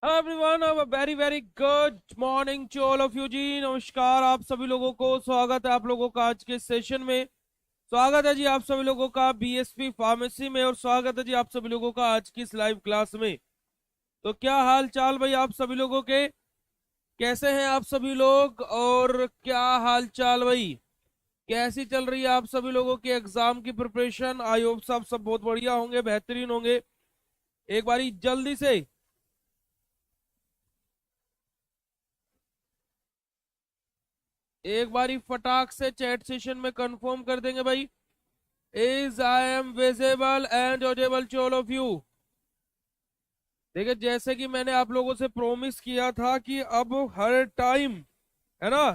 Hello everyone, very very good morning to all of you जी। नमस्कार आप सभी लोगों को, स्वागत है आप लोगों का आज के सेशन में। स्वागत है जी आप सभी लोगों का बीएसपी फार्मेसी में, और स्वागत है जी आप सभी लोगों का आज की इस लाइव क्लास में। तो क्या हाल चाल भाई आप सभी लोगों के, कैसे हैं आप सभी लोग, और क्या हाल चाल भाई, कैसी चल रही है आप सभी लोगों की एग्जाम की प्रिपरेशन? आई होप सब बहुत बढ़िया होंगे, बेहतरीन होंगे। एक बारी जल्दी से एक बारी फटाक से चैट सेशन में कंफर्म कर देंगे भाई, is I am visible and audible to all of you. देखिए, जैसे कि मैंने आप लोगों से प्रॉमिस किया था कि अब हर टाइम, है ना,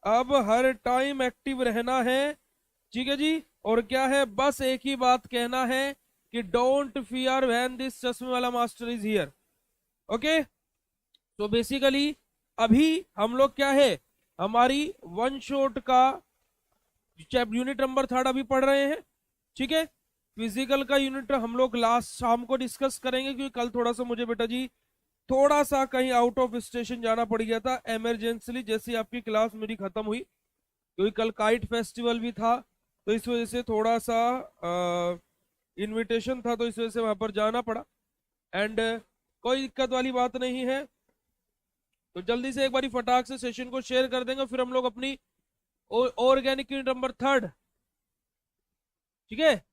अब हर टाइम एक्टिव रहना है। ठीक है जी। और क्या है, बस एक ही बात कहना है कि डोंट फियर व्हेन दिस चश्मे वाला मास्टर इज हियर। ओके, तो बेसिकली अभी हम लोग क्या है, हमारी वन शॉट का यूनिट नंबर 3 अभी पढ़ रहे हैं। ठीक है, फिजिकल का यूनिट हम लोग लास्ट शाम को डिस्कस करेंगे, क्योंकि कल थोड़ा सा मुझे बेटा जी थोड़ा सा कहीं आउट ऑफ स्टेशन जाना पड़ गया था इमरजेंसली, जैसी आपकी क्लास मेरी खत्म हुई, क्योंकि कल काइट फेस्टिवल भी था। तो इस वजह से थोड़ा सा इनविटेशन था, तो इस वजह से वहां पर जाना पड़ा। एंड कोई दिक्कत वाली बात नहीं है। तो जल्दी से एक बारी फटाक से सेशन को शेयर कर देंगे, फिर हम लोग अपनी ऑर्गेनिक यूनिट नंबर 3, ठीक है।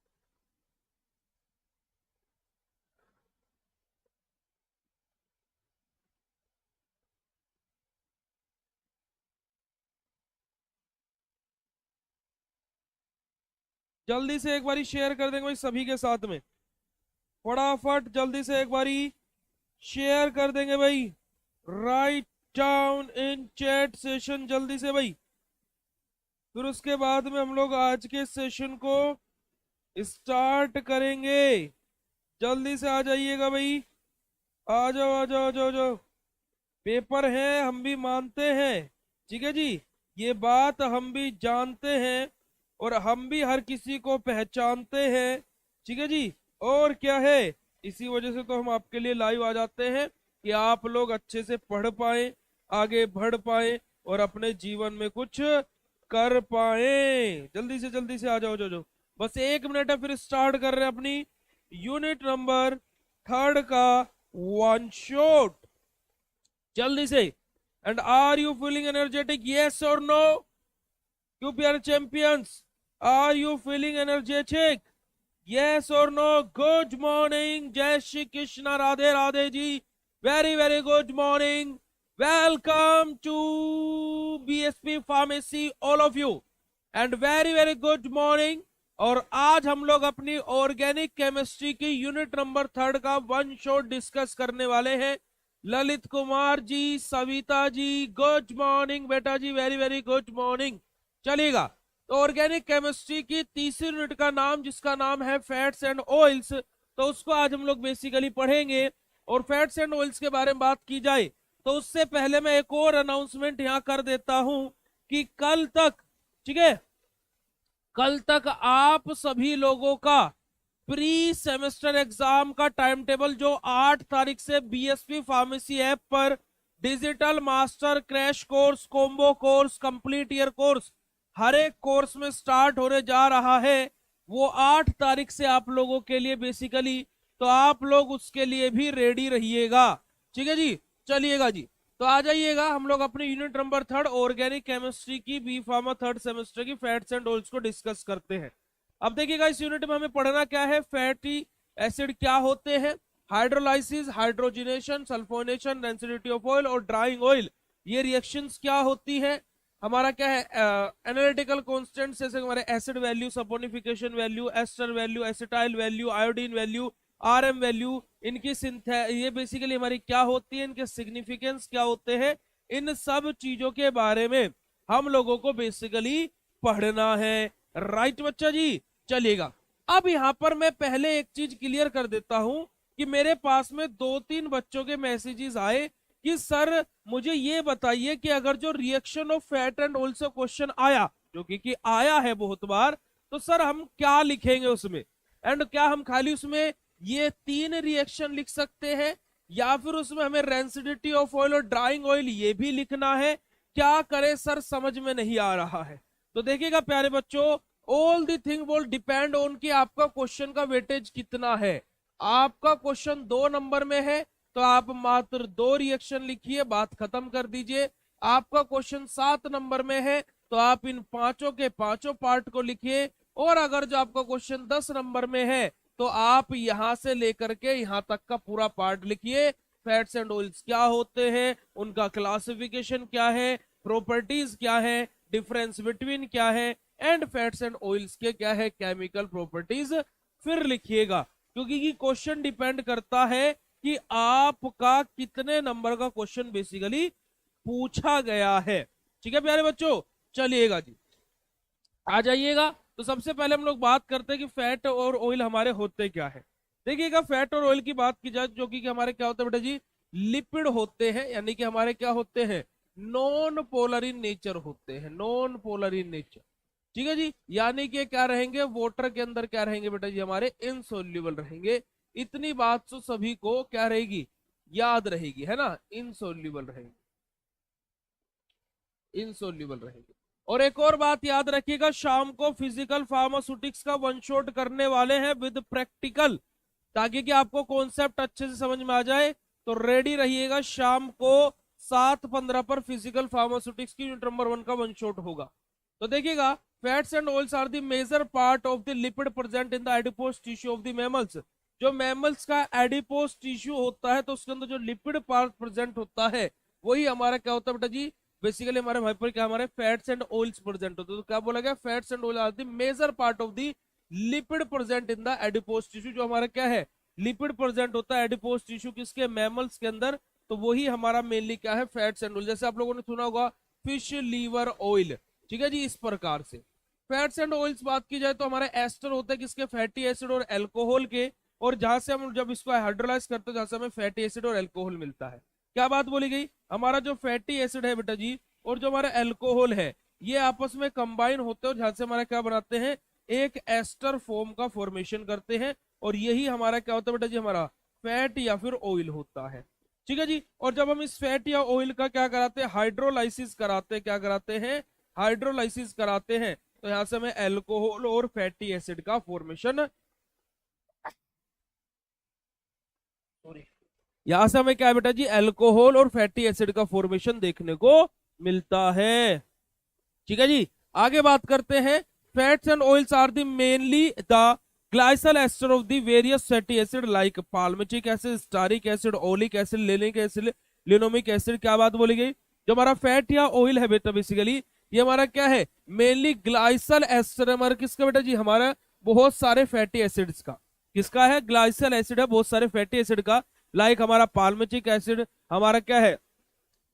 जल्दी से एक बारी शेयर कर देंगे भाई सभी के साथ में, फटाफट जल्दी से एक बारी शेयर कर देंगे भाई। Right down in chat session जल्दी से भाई। फिर उसके बाद में हम लोग आज के सेशन को स्टार्ट करेंगे। जल्दी से आ जाइएगा भाई, आ जाओ आ जाओ आ जाओ आ जाओ। पेपर है, हम भी मानते हैं, ठीक है जी, ये बात हम भी जानते हैं, और हम भी हर किसी को पहचानते हैं, ठीक है जी। और क्या है, इसी वजह से तो हम आपके लिए लाइव आ जाते हैं कि आप लोग अच्छे से पढ़ पाए, आगे बढ़ पाए, और अपने जीवन में कुछ कर पाए। जल्दी से आ जाओ जाओ जाओ। बस 1 मिनट है, फिर स्टार्ट कर रहे हैं अपनी यूनिट नंबर 3 का वन शॉट। जल्दी से। And are you feeling energetic, yes और नो? यू प्यारे champions, are you feeling energetic, yes और नो? गुड मॉर्निंग, जय Shri Krishna, Radhe Radhe ji, very very good morning, welcome to BSP pharmacy all of you, and very very good morning. और आज हम लोग अपनी organic chemistry की यूनिट नंबर 3 का वन शॉट डिस्कस करने वाले हैं। ललित कुमार जी, सविता जी, गुड मॉर्निंग बेटा जी, वेरी वेरी गुड मॉर्निंग। चलिएगा, तो ऑर्गेनिक केमिस्ट्री की तीसरी यूनिट का नाम, जिसका नाम है फैट्स एंड ऑयल्स, तो उसको आज हम लोग बेसिकली पढ़ेंगे। और फैट्स एंड ऑयल्स के बारे में बात की जाए तो उससे पहले मैं एक और अनाउंसमेंट यहां कर देता हूं कि कल तक, ठीक है, कल तक आप सभी लोगों का प्री सेमेस्टर एग्जाम का टाइम टेबल, जो 8 तारीख से बीएसपी फार्मेसी ऐप पर digital master crash course, combo course, complete year course, हर एक कोर्स में स्टार्ट होने जा रहा है, वो 8 तारीख से आप लोगों के लिए बेसिकली, तो आप लोग उसके लिए भी रेडी रहिएगा, ठीक है जी। चलिएगा जी, तो आ जाइएगा, हम लोग अपनी यूनिट नंबर 3 ऑर्गेनिक केमिस्ट्री की बी फार्मा 3rd सेमेस्टर की फैट्स एंड ऑयल्स को डिस्कस करते हैं। अब देखिएगा, इस यूनिट में हमें पढ़ना क्या है, फैटी एसिड क्या होते हैं, hydrolysis, hydrogenation, sulphonation, density of oil और ड्राइंग ऑयल, ये रिएक्शंस क्या होती है, हमारा क्या है एनालिटिकल कांस्टेंट्स, जैसे हमारे acid value, saponification value, ester value, acetyl value, iodine value, RM value, इनकी ये बेसिकली हमारी क्या होती है, इनके सिग्निफिकेंस क्या होते हैं, इन सब चीजों के बारे में हम लोगों को बेसिकली पढ़ना है। राइट बच्चा जी, चलिएगा। अब यहां पर मैं पहले एक चीज क्लियर कर देता हूं कि मेरे पास में 2-3 बच्चों के मैसेजेस आए कि सर मुझे ये बताइए कि अगर जो reaction of fat and oils question आया, जो कि आया है बहुत बार, तो सर हम क्या लिखेंगे उसमें, एंड क्या हम खाली उसमें ये 3 रिएक्शन लिख सकते हैं, या फिर उसमें हमें रेंसिडिटी ऑफ ऑयल और ड्राइंग ऑयल ये भी लिखना है। क्या करे सर, समझ में नहीं आ रहा है। तो देखिएगा प्यारे बच्चों, all the thing will depend on कि आपका क्वेश्चन का वेटेज कितना है। आपका क्वेश्चन 2 नंबर में है तो आप मात्र 2 रिएक्शन लिखिए, बात खत्म कर दीजिए। आपका क्वेश्चन 7 नंबर में है तो आप इन पांचों के पांचों पार्ट को लिखिए। और अगर जो आपका क्वेश्चन 10 नंबर में है तो आप यहां से लेकर के यहां तक का पूरा पार्ट लिखिए। फैट्स एंड ऑयल्स क्या होते हैं, उनका क्लासिफिकेशन क्या है, प्रॉपर्टीज क्या है, डिफरेंस बिटवीन क्या है, एंड फैट्स एंड ऑयल्स के क्या है केमिकल प्रॉपर्टीज फिर लिखिएगा। क्योंकि ये क्वेश्चन डिपेंड करता है कि आपका कितने नंबर का क्वेश्चन बेसिकली पूछा गया है। ठीक है प्यारे बच्चों, चलिएगा जी, आ जाइएगा। तो सबसे पहले हम लोग बात करते हैं कि फैट और ऑयल हमारे होते क्या है। देखिएगा, फैट और ऑयल की बात की जाए जो कि हमारे क्या होते हैं बेटा जी, लिपिड होते हैं, यानी कि हमारे क्या होते हैं, नॉन पोलर इन नेचर होते हैं, नॉन पोलर इन नेचर। ठीक है जी, यानी कि क्या रहेंगे, वाटर के अंदर क्या रहेंगे बेटा जी, हमारे इनसोल्यूबल रहेंगे। इतनी बात तो सभी को क्या रहेगी, याद रहेगी, है ना, इनसोल्यूबल रहेंगे, इनसोल्यूबल रहेंगे। और एक और बात याद रखिएगा, शाम को फिजिकल फार्मास्यूटिक्स का वन शॉट करने वाले हैं विद प्रैक्टिकल, ताकि कि आपको कॉन्सेप्ट अच्छे से समझ में आ जाए। तो रेडी रहिएगा, शाम को 7:15 पर फिजिकल फार्मास्यूटिक्स की यूनिट नंबर 1 का वन शॉट होगा। तो देखिएगा, fats and oils are the major part of the lipid present in the adipose tissue of the mammals. जो मैमल्स का एडिपोज टिश्यू होता है तो उसके अंदर जो लिपिड पार्ट प्रेजेंट होता है वही हमारा क्या होता है बेटा जी, बेसिकली हमारे भाई पर क्या, हमारे फैट्स एंड ऑयल्स प्रेजेंट होते हैं। तो क्या बोला गया, fats and oil are the major part of the lipid present in the adipose tissue. जो हमारा क्या है, लिपिड प्रेजेंट होता है एडिपोज टिश्यू किसके, मैमल्स के अंदर, तो वही हमारा मेनली क्या है, फैट्स एंड ऑयल। जैसे आप लोगों ने सुना होगा फिश लीवर ऑयल, ठीक है जी, इस प्रकार से। फैट्स एंड ऑयल्स बात की जाए तो हमारे एस्टर होते हैं किसके, फैटी एसिड और अल्कोहल के। और जहां से हम जब इसको हाइड्रोलाइज करते हैं जहां से हमें फैटी एसिड और अल्कोहल मिलता है। क्या बात बोली गई, हमारा जो फैटी एसिड है बेटा जी और जो हमारा अल्कोहल है ये आपस में कंबाइन होते हैं और जहां से हमारा क्या बनाते हैं, एक एस्टर फॉर्म का फॉर्मेशन करते हैं। और यही हमारा क्या होता है बेटा जी, हमारा फैट या फिर ऑयल होता है। ठीक है जी, और जब हम इस फैट या ऑयल का क्या कराते हैं, हाइड्रोलाइसिस कराते हैं, क्या कराते हैं, हाइड्रोलाइसिस कराते हैं। तो यहां से हमें अल्कोहल और फैटी एसिड का फॉर्मेशन, यहां से हमें क्या है बेटा जी, अल्कोहल और फैटी एसिड का फॉर्मेशन देखने को मिलता है। ठीक है जी, आगे बात करते हैं। Fats and oils are the mainly the glyceryl ester of the various fatty acid like palmitic acid, stearic acid, oleic acid, linoleic acid, linolenic acid. क्या बात बोली गई, जो हमारा फैट या ऑयल है बेटा बेसिकली ये हमारा क्या है, मेनली ग्लाइसल एस्टर हमारा किसका बेटा जी, हमारा बहुत सारे फैटी एसिड्स का, किसका है, ग्लाइसल एसिड है बहुत सारे फैटी एसिड का। लाइक हमारा पाल्मिटिक एसिड, हमारा क्या है,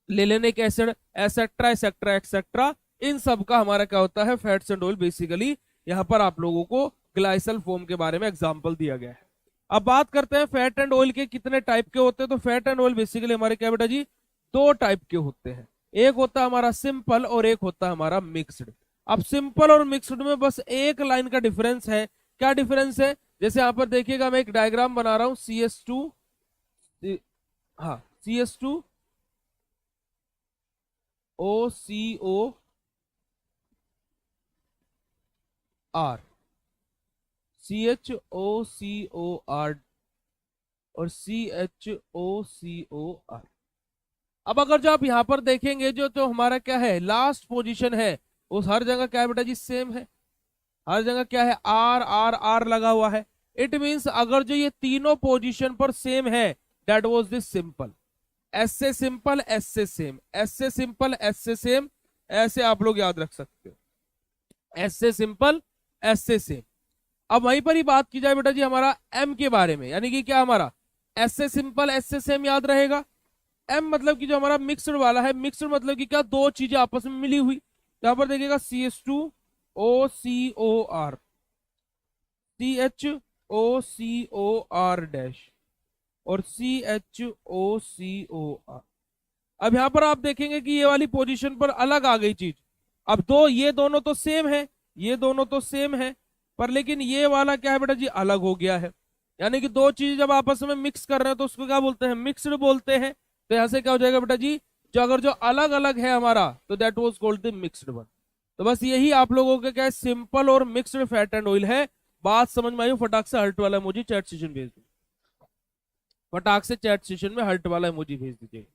लेलेनिक एसिड, एसेट्रा एसेट्रा एक्सेट्रा, इन सब का हमारा क्या होता है, फैट्स एंड ऑयल। बेसिकली यहाँ पर आप लोगों को ग्लाइसल फॉर्म के बारे में एग्जांपल दिया गया है। अब बात करते हैं फैट एंड ऑयल के कितने टाइप के होते हैं। तो फैट एंड ऑयल बेसिकली हमारे क्या बेटा जी, 2 टाइप के होते हैं, एक होता है हमारा सिंपल और एक होता है हमारा मिक्स्ड। अब सिंपल और मिक्स्ड में बस एक लाइन का डिफरेंस है। क्या डिफरेंस है, जैसे यहाँ पर देखिएगा मैं एक डायग्राम बना रहा हूं, CS2, हाँ CS2 OCOR CHOCOR और CHOCOR। अब अगर जो आप यहां पर देखेंगे जो तो हमारा क्या है, लास्ट पोजीशन है, उस हर जगह क्या है बेटा जी, सेम है। हर जगह क्या है, R R R लगा हुआ है। इट मींस अगर जो ये तीनों पोजीशन पर सेम है, that was this simple. S से सिंपल, एस से सेम, एस से सिंपल, एस से सेम, ऐसे आप लोग याद रख सकते हो, एस से सिंपल, एस से सेम। अब वहीं पर ही बात की जाए बेटा जी हमारा एम के बारे में, यानी कि क्या हमारा एस से सिंपल, एस से सेम याद रहेगा। एम मतलब कि जो हमारा मिक्सड वाला है, मिक्सड मतलब कि क्या, 2 चीजें आपस में मिली हुई। यहां पर देखिएगा CH2OCOR, CHOCOR डैश और CHOCOR। अब यहां पर आप देखेंगे कि ये वाली पोजीशन पर अलग आ गई चीज। अब ये दोनों तो सेम है, ये दोनों तो सेम है, पर लेकिन ये वाला क्या है बेटा जी, अलग हो गया है। यानी कि दो चीज जब आपस में मिक्स कर रहे हैं तो उसको क्या बोलते हैं, मिक्सड बोलते हैं। तो यहां से क्या हो जाएगा बेटा जी, जो अगर जो अलग अलग है हमारा तो that was called the mixed one. तो बस यही आप लोगों के क्या सिंपल और मिक्सड फैट एंड ऑयल है। बात समझ में आई? फटाक से हर्ट वाला इमोजी चैट सेशन भेज दो, फटाक से चैट सेशन में हर्ट वाला इमोजी भेज दीजिए।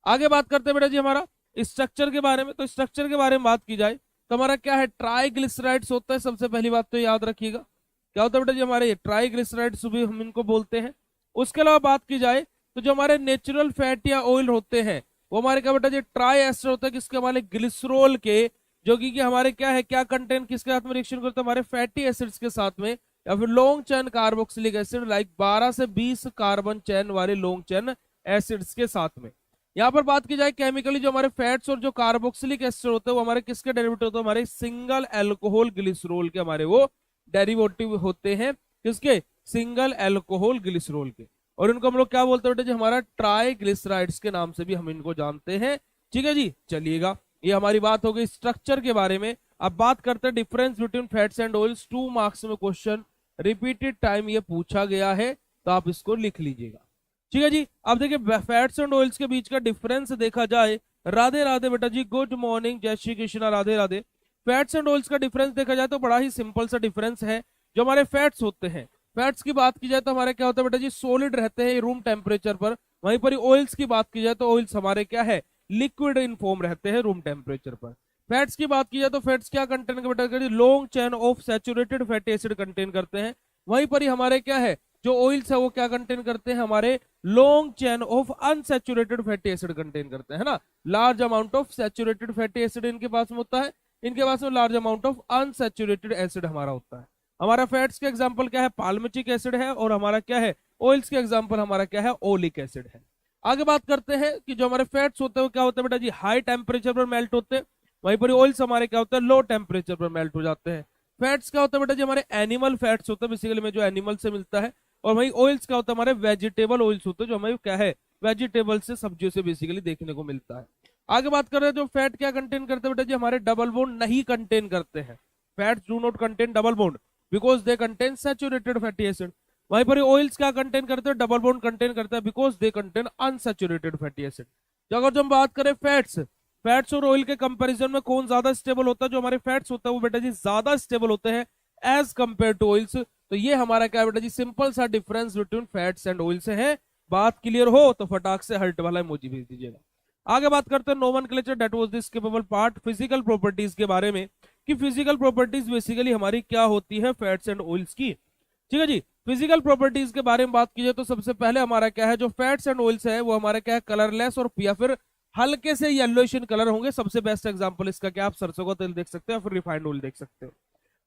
आगे बात करते हैं बेटा जी हमारा स्ट्रक्चर के बारे में। तो स्ट्रक्चर के बारे में बात की जाए तो हमारा क्या है, ट्राइग्लिसराइड्स होता है। सबसे पहली बात तो याद रखिएगा क्या होता है बेटा जी, हमारे ट्राइग्लिसराइड्स भी हम इनको बोलते हैं। उसके अलावा बात की जाए तो जो हमारे नेचुरल फैट या ऑयल होते हैं वो हमारे क्या बेटा जी, ट्राई एस्टर होता है किसके, हमारे ग्लिसरॉल के, जो कि हमारे क्या है, क्या कंटेंट किसके साथ में रिएक्शन करते हैं, हमारे फैटी एसिड्स के साथ में, या फिर long chain carboxylic acid like 12 से 20 कार्बन चेन वाले लॉन्ग चेन एसिड्स के साथ में। यहाँ पर बात की जाए केमिकली जो हमारे फैट्स और जो कार्बोक्सिलिक एसिड होते हैं वो हमारे किसके डेरिवेटिव होते हैं, हमारे सिंगल एल्कोहल ग्लिसरॉल के हमारे वो डेरिवेटिव होते हैं। किसके, सिंगल एल्कोहल ग्लिसरॉल के। और इनको हम लोग क्या बोलते हैं बेटा जी, हमारा ट्राइग्लिसराइड्स के नाम से भी हम इनको जानते हैं। ठीक है जी, चलिएगा ये हमारी बात हो गई स्ट्रक्चर के बारे में। अब बात करते हैं difference between fats and oils. 2 marks में क्वेश्चन रिपीटेड टाइम ये पूछा गया है तो आप इसको लिख लीजिएगा। ठीक है जी, अब देखिए फैट्स एंड ऑयल्स के बीच का डिफरेंस देखा जाए। राधे राधे बेटा जी, गुड मॉर्निंग, जय Shri Krishna, Radhe Radhe. Fats and oils का डिफरेंस देखा जाए तो बड़ा ही सिंपल सा डिफरेंस है। जो हमारे फैट्स होते हैं, फैट्स की बात की जाए तो हमारे क्या होता है बेटा जी, सॉलिड रहते हैं रूम टेम्परेचर पर। वहीं पर ऑयल्स की बात की जाए तो ऑयल्स हमारे क्या है, लिक्विड इन फॉर्म रहते हैं रूम टेम्परेचर पर। फैट्स की बात की जाए तो फैट्स क्या कंटेन करते हैं, long chain of saturated fatty acid contain करते हैं। वहीं पर ही हमारे क्या है, जो ऑयल्स है वो क्या कंटेन करते हैं, हमारे long chain of unsaturated fatty acid contain करते हैं ना। Large amount of saturated fatty acid इनके पास में होता है, इनके पास में large amount of unsaturated acid हमारा होता है। हमारा फैट्स के एग्जांपल क्या है, पाल्मिटिक एसिड है, और हमारा क्या है, ऑयल्स के एग्जांपल हमारा क्या है, ओलिक एसिड है। आगे बात करते हैं कि जो हमारे फैट्स होते हैं वो क्या होते हैं बेटा जी, हाई टेम्परेचर पर मेल्ट होते हैं। वहीं पर ऑयल्स हमारे क्या होते हैं, लो टेम्परेचर पर मेल्ट हो जाते हैं। फैट्स क्या होता है बेटा जी, हमारे एनिमल फैट्स होते हैं बेसिकली में, जो एनिमल से मिलता है। और वही ऑयल्स क्या होता है, हमारे वेजिटेबल ऑयल्स होते हैं, जो हमें क्या है, वेजिटेबल से, सब्जियों से बेसिकली देखने को मिलता है। आगे बात कर रहे हैं जो फैट क्या कंटेन करते हैं बेटा जी, हमारे डबल बॉन्ड नहीं कंटेन करते हैं। Fats do not contain double bond because they contain saturated fatty acid. वहीं पर ऑयल्स क्या कंटेन करते हैं, डबल बॉन्ड कंटेन करते हैं because they contain unsaturated fatty acid. अगर जो हम बात करें फैट्स और ऑयल के कंपैरिजन में कौन ज्यादा स्टेबल होता है, जो हमारे फैट्स होता है वो बेटा जी ज्यादा स्टेबल होते हैं एज कंपेयर टू ऑयल्स। तो ये हमारा क्या बेटा जी, सिंपल सा difference between fats and oil से है। बात क्लियर हो तो फटाक से हर्ट वाला इमोजी भेज दीजिएगा। आगे बात करते हैं nomenclature, that was the skippable part, physical properties के बारे में, कि फिजिकल प्रॉपर्टीज बेसिकली हमारी क्या होती है फैट्स एंड ऑयल्स की। ठीक है जी, फिजिकल प्रॉपर्टीज के बारे में बात की जाए तो सबसे पहले हमारा क्या है, जो फैट्स एंड ऑयल्स है वो हमारा क्या है, कलरलेस और या फिर हल्के से येलोइश इन कलर होंगे। सबसे बेस्ट एग्जांपल इसका क्या, आप सरसों का तेल देख सकते हो या फिर रिफाइंड ऑयल देख सकते हो।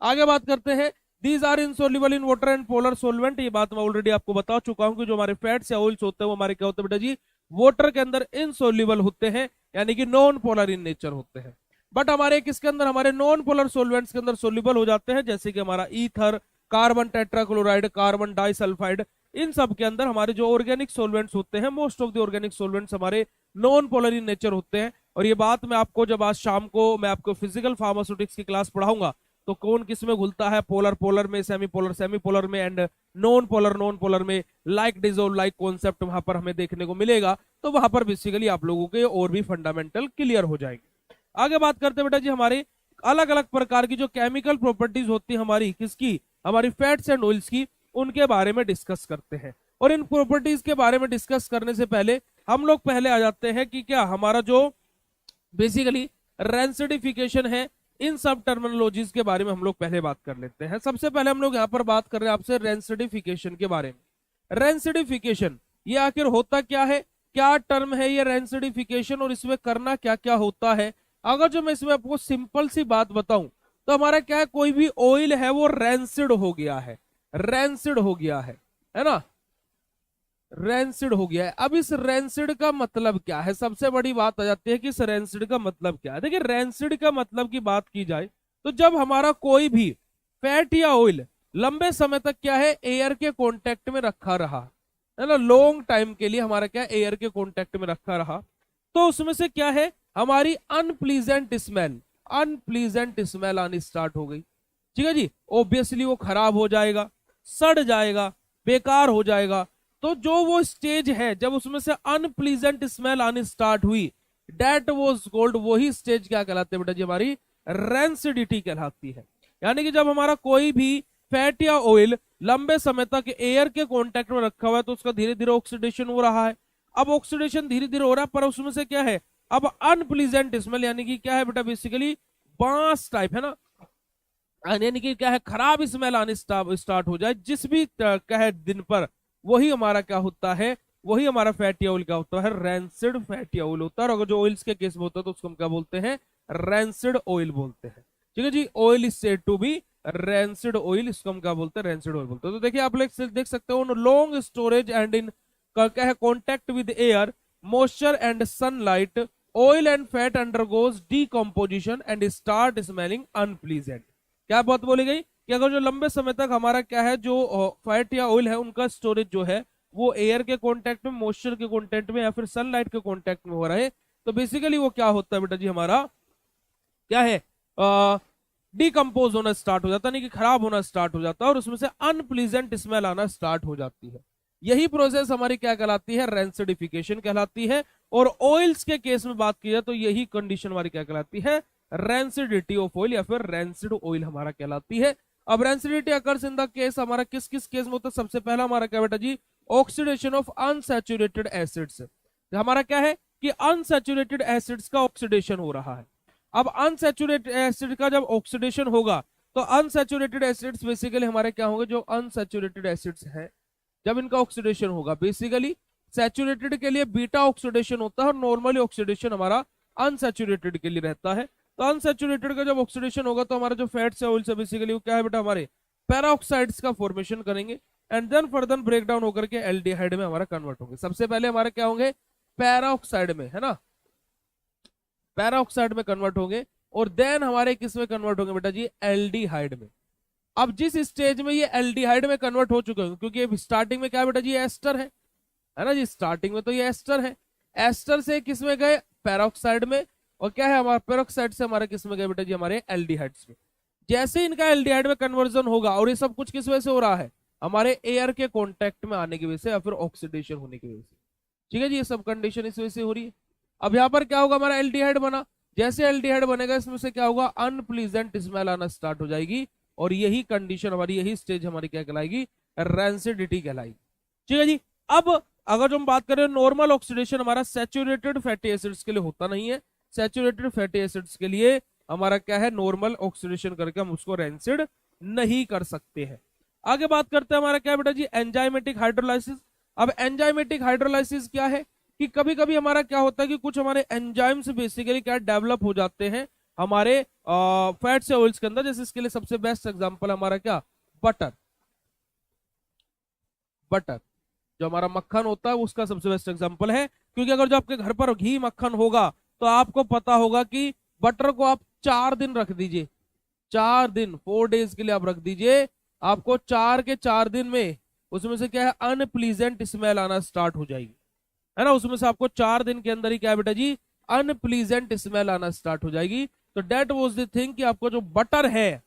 आगे बात करते हैं, these are insoluble in water and polar solvent. ये बात मैं ऑलरेडी आपको बता चुका हूं कि जो हमारे फैट्स या ऑयल्स होते हैं वो हमारे क्या होते हैं बेटा जी, वाटर के अंदर इनसोल्युबल होते हैं, यानी कि नॉन पोलर इन नेचर होते हैं। बट हमारे किसके अंदर, हमारे नॉन पोलर सोलवेंट्स के अंदर सोल्यूबल हो जाते हैं, जैसे कि हमारा ether, carbon tetrachloride, carbon disulphide. इन सब के अंदर हमारे जो ऑर्गेनिक सोलवेंट्स होते हैं, most of the organic solvents हमारे नॉन पोलर इन नेचर होते हैं। और ये बात मैं आपको जब आज शाम को मैं आपको फिजिकल फार्मास्यूटिक्स की क्लास पढ़ाऊंगा तो कौन किस में घुलता है, पोलर पोलर में, सेमी पोलर में, एंड नॉन पोलर में, लाइक डिजोल्व लाइक कॉन्सेप्ट वहां पर हमें देखने को मिलेगा। तो वहां पर बेसिकली आप लोगों के और भी फंडामेंटल क्लियर हो जाएंगे। आगे बात करते हैं बेटा जी, हमारे अलग अलग प्रकार की जो केमिकल प्रॉपर्टीज होती है हमारी किसकी, हमारी फैट्स एंड ऑयल्स की, उनके बारे में डिस्कस करते हैं। और इन प्रॉपर्टीज के बारे में डिस्कस करने से पहले हम लोग पहले आ जाते हैं कि क्या हमारा जो बेसिकली रेंसिडिफिकेशन है, इन सब टर्मिनोलॉजीज के बारे में हम लोग पहले बात कर लेते हैं। सबसे पहले हम लोग यहाँ पर बात कर रहे हैं आपसे रेंसिडिफिकेशन के बारे में। रेंसिडिफिकेशन ये आखिर होता क्या है, क्या टर्म है ये रेंसिडिफिकेशन, और इसमें करना क्या क्या होता है। अगर जो मैं इसमें आपको सिंपल सी बात बताऊं तो हमारा क्या है, कोई भी ऑयल है वो रेंसिड हो गया है, रेंसिड हो गया है ना, रेंसिड हो गया है। अब इस रेंसिड का मतलब क्या है, सबसे बड़ी बात आ जाती है कि इस रेंसिड का मतलब क्या है। देखिए रेंसिड का मतलब की बात की जाए तो जब हमारा कोई भी फैट या ऑयल लंबे समय तक क्या है, एयर के कांटेक्ट में रखा रहा है ना, लॉन्ग टाइम के लिए हमारा क्या एयर के कांटेक्ट में रखा रहा, तो उसमें से क्या है, हमारी अनप्लीजेंट स्मेल आनी स्टार्ट हो गई। ठीक है जी, ऑब्वियसली वो खराब हो जाएगा, सड़ जाएगा, बेकार हो जाएगा। तो जो वो स्टेज है जब उसमें से अनप्लीजेंट स्मेल आनी स्टार्ट हुई, डेट वॉज कॉल्ड, वही स्टेज क्या कहलाती है बेटा जी, हमारी रेंसिडिटी कहलाती है। यानी कि जब हमारा कोई भी फैट या ऑयल लंबे समय तक एयर के कांटेक्ट में रखा हुआ है तो उसका धीरे धीरे ऑक्सीडेशन हो रहा है। अब ऑक्सीडेशन धीरे धीरे हो रहा है पर उसमें से क्या है, अब अनप्लीजेंट स्मेल, यानी कि क्या है बेटा, बेसिकली बांस टाइप है ना, यानी कि क्या है, खराब स्मेल आने स्टार्ट हो जाए जिस भी क्या है दिन पर, वही हमारा क्या होता है, वही हमारा फैटी ऑयल क्या होता है, रैंसिड फैटी ऑयल होता है। और अगर जो ऑयल्स के केस में होता है तो उसको हम क्या बोलते हैं, रैंसिड ऑयल बोलते हैं। ठीक है जी, oil is said to be rancid oil, इसको हम क्या बोलते हैं, रैंसिड ऑयल बोलते हैं। तो देखिए आप लोग देख सकते हो, लॉन्ग स्टोरेज एंड इन क्या है contact with air, moisture and sunlight, oil and fat undergoes decomposition and start smelling unpleasant. क्या बात बोली गई कि अगर जो लंबे समय तक हमारा क्या है, जो फैट या ऑयल है उनका स्टोरेज जो है वो एयर के कांटेक्ट में, मॉइस्चर के कांटेक्ट में या फिर सनलाइट के कांटेक्ट में हो रहा है, तो बेसिकली वो क्या होता है बेटा जी, हमारा क्या है, डिकम्पोज होना स्टार्ट हो जाता है, यानी कि खराब होना स्टार्ट हो जाता है और उसमें से अनप्लीजेंट स्मेल आना स्टार्ट हो जाती है। यही प्रोसेस हमारी क्या कहलाती है, रेंसिडिफिकेशन कहलाती है। और ऑयल्स के केस में बात की जाए तो यही कंडीशन हमारी क्या कहलाती है, रेंसिडिटी ऑफ ऑयल या फिर रेंसिड ऑयल हमारा कहलाती है। अब rancidity occurs in the case, हमारा किस किस केस में होता है, सबसे पहला हमारा क्या बेटा जी, ऑक्सीडेशन ऑफ अनसैचुरेटेड एसिड्स। हमारा क्या है कि अनसैचुरेटेड एसिड्स का ऑक्सीडेशन हो रहा है। अब अनसैचुरेटेड एसिड का जब ऑक्सीडेशन होगा तो अनसैचुरेटेड एसिड्स बेसिकली हमारे क्या होंगे, जो अनसैचुरेटेड एसिड्स हैं जब इनका ऑक्सीडेशन होगा, बेसिकली सैचुरेटेड के लिए बीटा ऑक्सीडेशन होता है और नॉर्मली ऑक्सीडेशन हमारा अनसैचुरेटेड के लिए रहता है। तो अनसैचुरेटेड का जब ऑक्सीडेशन होगा तो हमारा जो फैट्स है ऑयल्स है बेसिकली वो क्या है बेटा, हमारे पैराऑक्साइड्स का फॉर्मेशन करेंगे and then further break down होकर के एल्डिहाइड में हमारा कन्वर्ट होंगे। सबसे पहले हमारे क्या होंगे, पैराऑक्साइड में, है ना, पैराऑक्साइड में कन्वर्ट होंगे और देन हमारे किस में कन्वर्ट होंगे बेटा जी, एल्डिहाइड में। अब जिस स्टेज में ये एल्डिहाइड में कन्वर्ट हो चुके हैं, क्योंकि स्टार्टिंग में क्या है बेटा जी, एस्टर है ना जी, स्टार्टिंग में तो ये एस्टर है, एस्टर से किस में गए, पैराऑक्साइड में, और क्या है हमारा पेरोक्साइड से हमारे किस में गए बेटा जी, हमारे एल्डिहाइड्स में। जैसे इनका एल्डिहाइड में कन्वर्जन होगा, और ये सब कुछ किस वजह से हो रहा है, हमारे एयर के कांटेक्ट में आने की वजह से या फिर ऑक्सीडेशन होने की वजह से। ठीक है जी, ये सब कंडीशन इस वजह से हो रही है। अब यहाँ पर क्या होगा, हमारा एल्डिहाइड बना, जैसे एल्डिहाइड बनेगा इसमें से क्या होगा, अनप्लीजेंट स्मेल आना स्टार्ट हो जाएगी और यही कंडीशन हमारी, यही स्टेज हमारी क्या कहलाएगी, रेंसिडिटी कहलाएगी। ठीक है जी। अब अगर जो हम बात करें नॉर्मल ऑक्सीडेशन हमारा सैचुरेटेड फैटी एसिड्स के लिए होता नहीं है, सैचुरेटेड फैटी एसिड्स के लिए हमारा क्या है, नॉर्मल ऑक्सीडेशन करके हम उसको रेंसिड नहीं कर सकते हैं। आगे बात करते हैं हमारा क्या बेटा जी, एंजाइमेटिक हाइड्रोलाइसिस। अब एंजाइमेटिक हाइड्रोलाइसिस क्या है कि कभी कभी हमारा क्या होता है कि कुछ हमारे एंजाइम्स बेसिकली क्या डेवलप हो जाते हैं हमारे फैट्स या ऑयल्स के अंदर। जैसे इसके लिए सबसे बेस्ट एग्जांपल हमारा क्या, बटर, बटर जो हमारा मक्खन होता है उसका सबसे बेस्ट एग्जांपल है। क्योंकि अगर जो आपके घर पर घी मक्खन होगा तो आपको पता होगा कि बटर को आप 4 दिन रख दीजिए, 4 दिन 4 डेज के लिए आप रख दीजिए, आपको 4 के 4 दिन में उसमें से क्या है, अनप्लीजेंट स्मेल आना स्टार्ट हो जाएगी, है ना। उसमें से आपको 4 दिन के अंदर ही क्या है बेटा जी, अनप्लीजेंट स्मेल आना स्टार्ट हो जाएगी। तो डेट वाज द थिंग कि आपको जो बटर है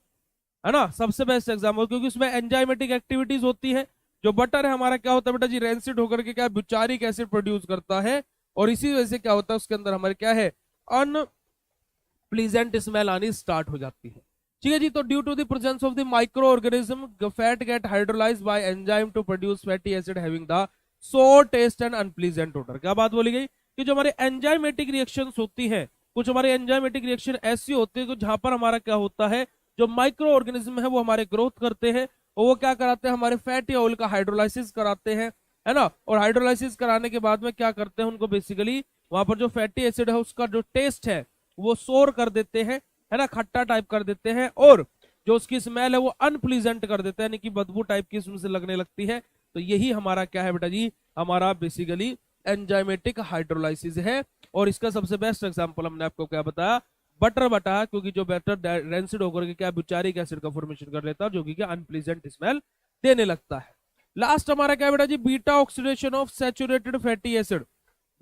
ना, सबसे बेस्ट एग्जांपल, क्योंकि उसमें एंजाइमेटिक एक्टिविटीज होती है। जो बटर है हमारा क्या होता है बेटा जी, रेंसिड होकर के क्या ब्यूचारिक एसिड प्रोड्यूस करता है और इसी वजह से क्या होता है उसके अंदर हमारे क्या है, अनप्लीजेंट स्मेल आनी स्टार्ट हो जाती है। ठीक है जी। तो due to the presence of the micro organism fat get hydrolysed by enzyme to produce fatty acid having the sour taste and unpleasant odour. क्या बात बोली गई कि जो हमारे एंजाइमेटिक रिएक्शंस होती है, कुछ हमारे एंजाइमेटिक रिएक्शन ऐसी होती है जहां पर हमारा क्या होता है, जो माइक्रो ऑर्गेनिज्म है वो हमारे ग्रोथ करते हैं और वो क्या कराते हैं, हमारे फैट या ऑयल का हाइड्रोलाइसिस कराते हैं, है ना। और हाइड्रोलाइसिस कराने के बाद में क्या करते हैं, उनको बेसिकली वहां पर जो फैटी एसिड है उसका जो टेस्ट है वो सोर कर देते हैं, है ना, खट्टा टाइप कर देते हैं, और जो उसकी स्मेल है वो अनप्लीजेंट कर देते हैं, यानी कि बदबू टाइप की उसमें से लगने लगती है। तो यही हमारा क्या है बेटा जी, हमारा बेसिकली एंजाइमेटिक हाइड्रोलाइसिस है। और इसका सबसे बेस्ट एग्जांपल हमने आपको क्या बताया, बटर बताया, क्योंकि जो बटर रेंसिड होकर के क्या ब्यूचारिक एसिड का फॉर्मेशन कर लेता है जो कि क्या अनप्लीजेंट स्मेल देने लगता है। लास्ट हमारा क्या बेटा जी, beta oxidation of saturated fatty acid,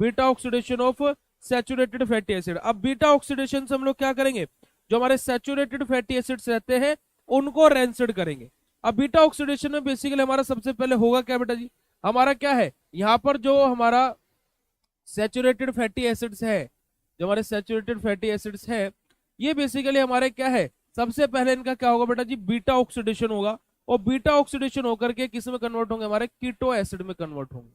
beta oxidation of saturated fatty acid. अब बीटा ऑक्सीडेशन से हम लोग क्या करेंगे, जो हमारे सैचुरेटेड फैटी एसिड्स रहते हैं उनको रेंसिड करेंगे। अब बीटा ऑक्सीडेशन में बेसिकली हमारा सबसे पहले होगा क्या बेटा जी, हमारा क्या है यहाँ पर जो हमारा सैचुरेटेड फैटी एसिड्स है, जो हमारे सैचुरेटेड फैटी एसिड्स है, ये बेसिकली हमारे क्या है, सबसे पहले इनका क्या होगा बेटा जी, बीटा ऑक्सीडेशन होगा। और बीटा ऑक्सीडेशन होकर के किस में कन्वर्ट होंगे, हमारे कीटो एसिड में कन्वर्ट होंगे,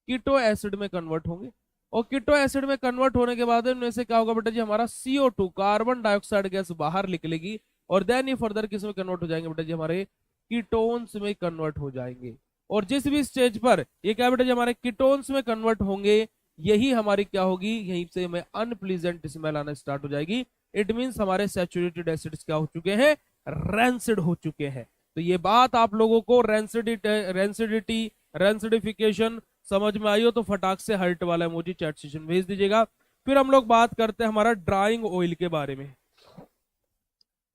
कीटो एसिड में कन्वर्ट होंगे। और कीटो एसिड में कन्वर्ट होने के बाद इनमें से क्या होगा बेटा जी, हमारा CO2 कार्बन डाइऑक्साइड गैस बाहर निकलेगी और देन ये फर्दर किस में कन्वर्ट हो जाएंगे बेटा जी, हमारे कीटोन्स में कन्वर्ट हो जाएंगे। और जिस भी स्टेज पर ये क्या बेटा जी हमारे कीटोन्स में कन्वर्ट होंगे, यही हमारी क्या होगी, यहीं से हमें अनप्लीजेंट स्मेल आना स्टार्ट हो जाएगी। इट मींस हमारे सैचुरेटेड एसिड्स क्या हो चुके हैं, रैंसिड हो चुके हैं। तो ये बात आप लोगों को रेंसिडिटी रेंसिडिफिकेशन समझ में आई हो तो फटाक से हर्ट वाला इमोजी चैट सेशन भेज दीजिएगा। फिर हम लोग बात करते हैं हमारा ड्राइंग ऑयल के बारे में,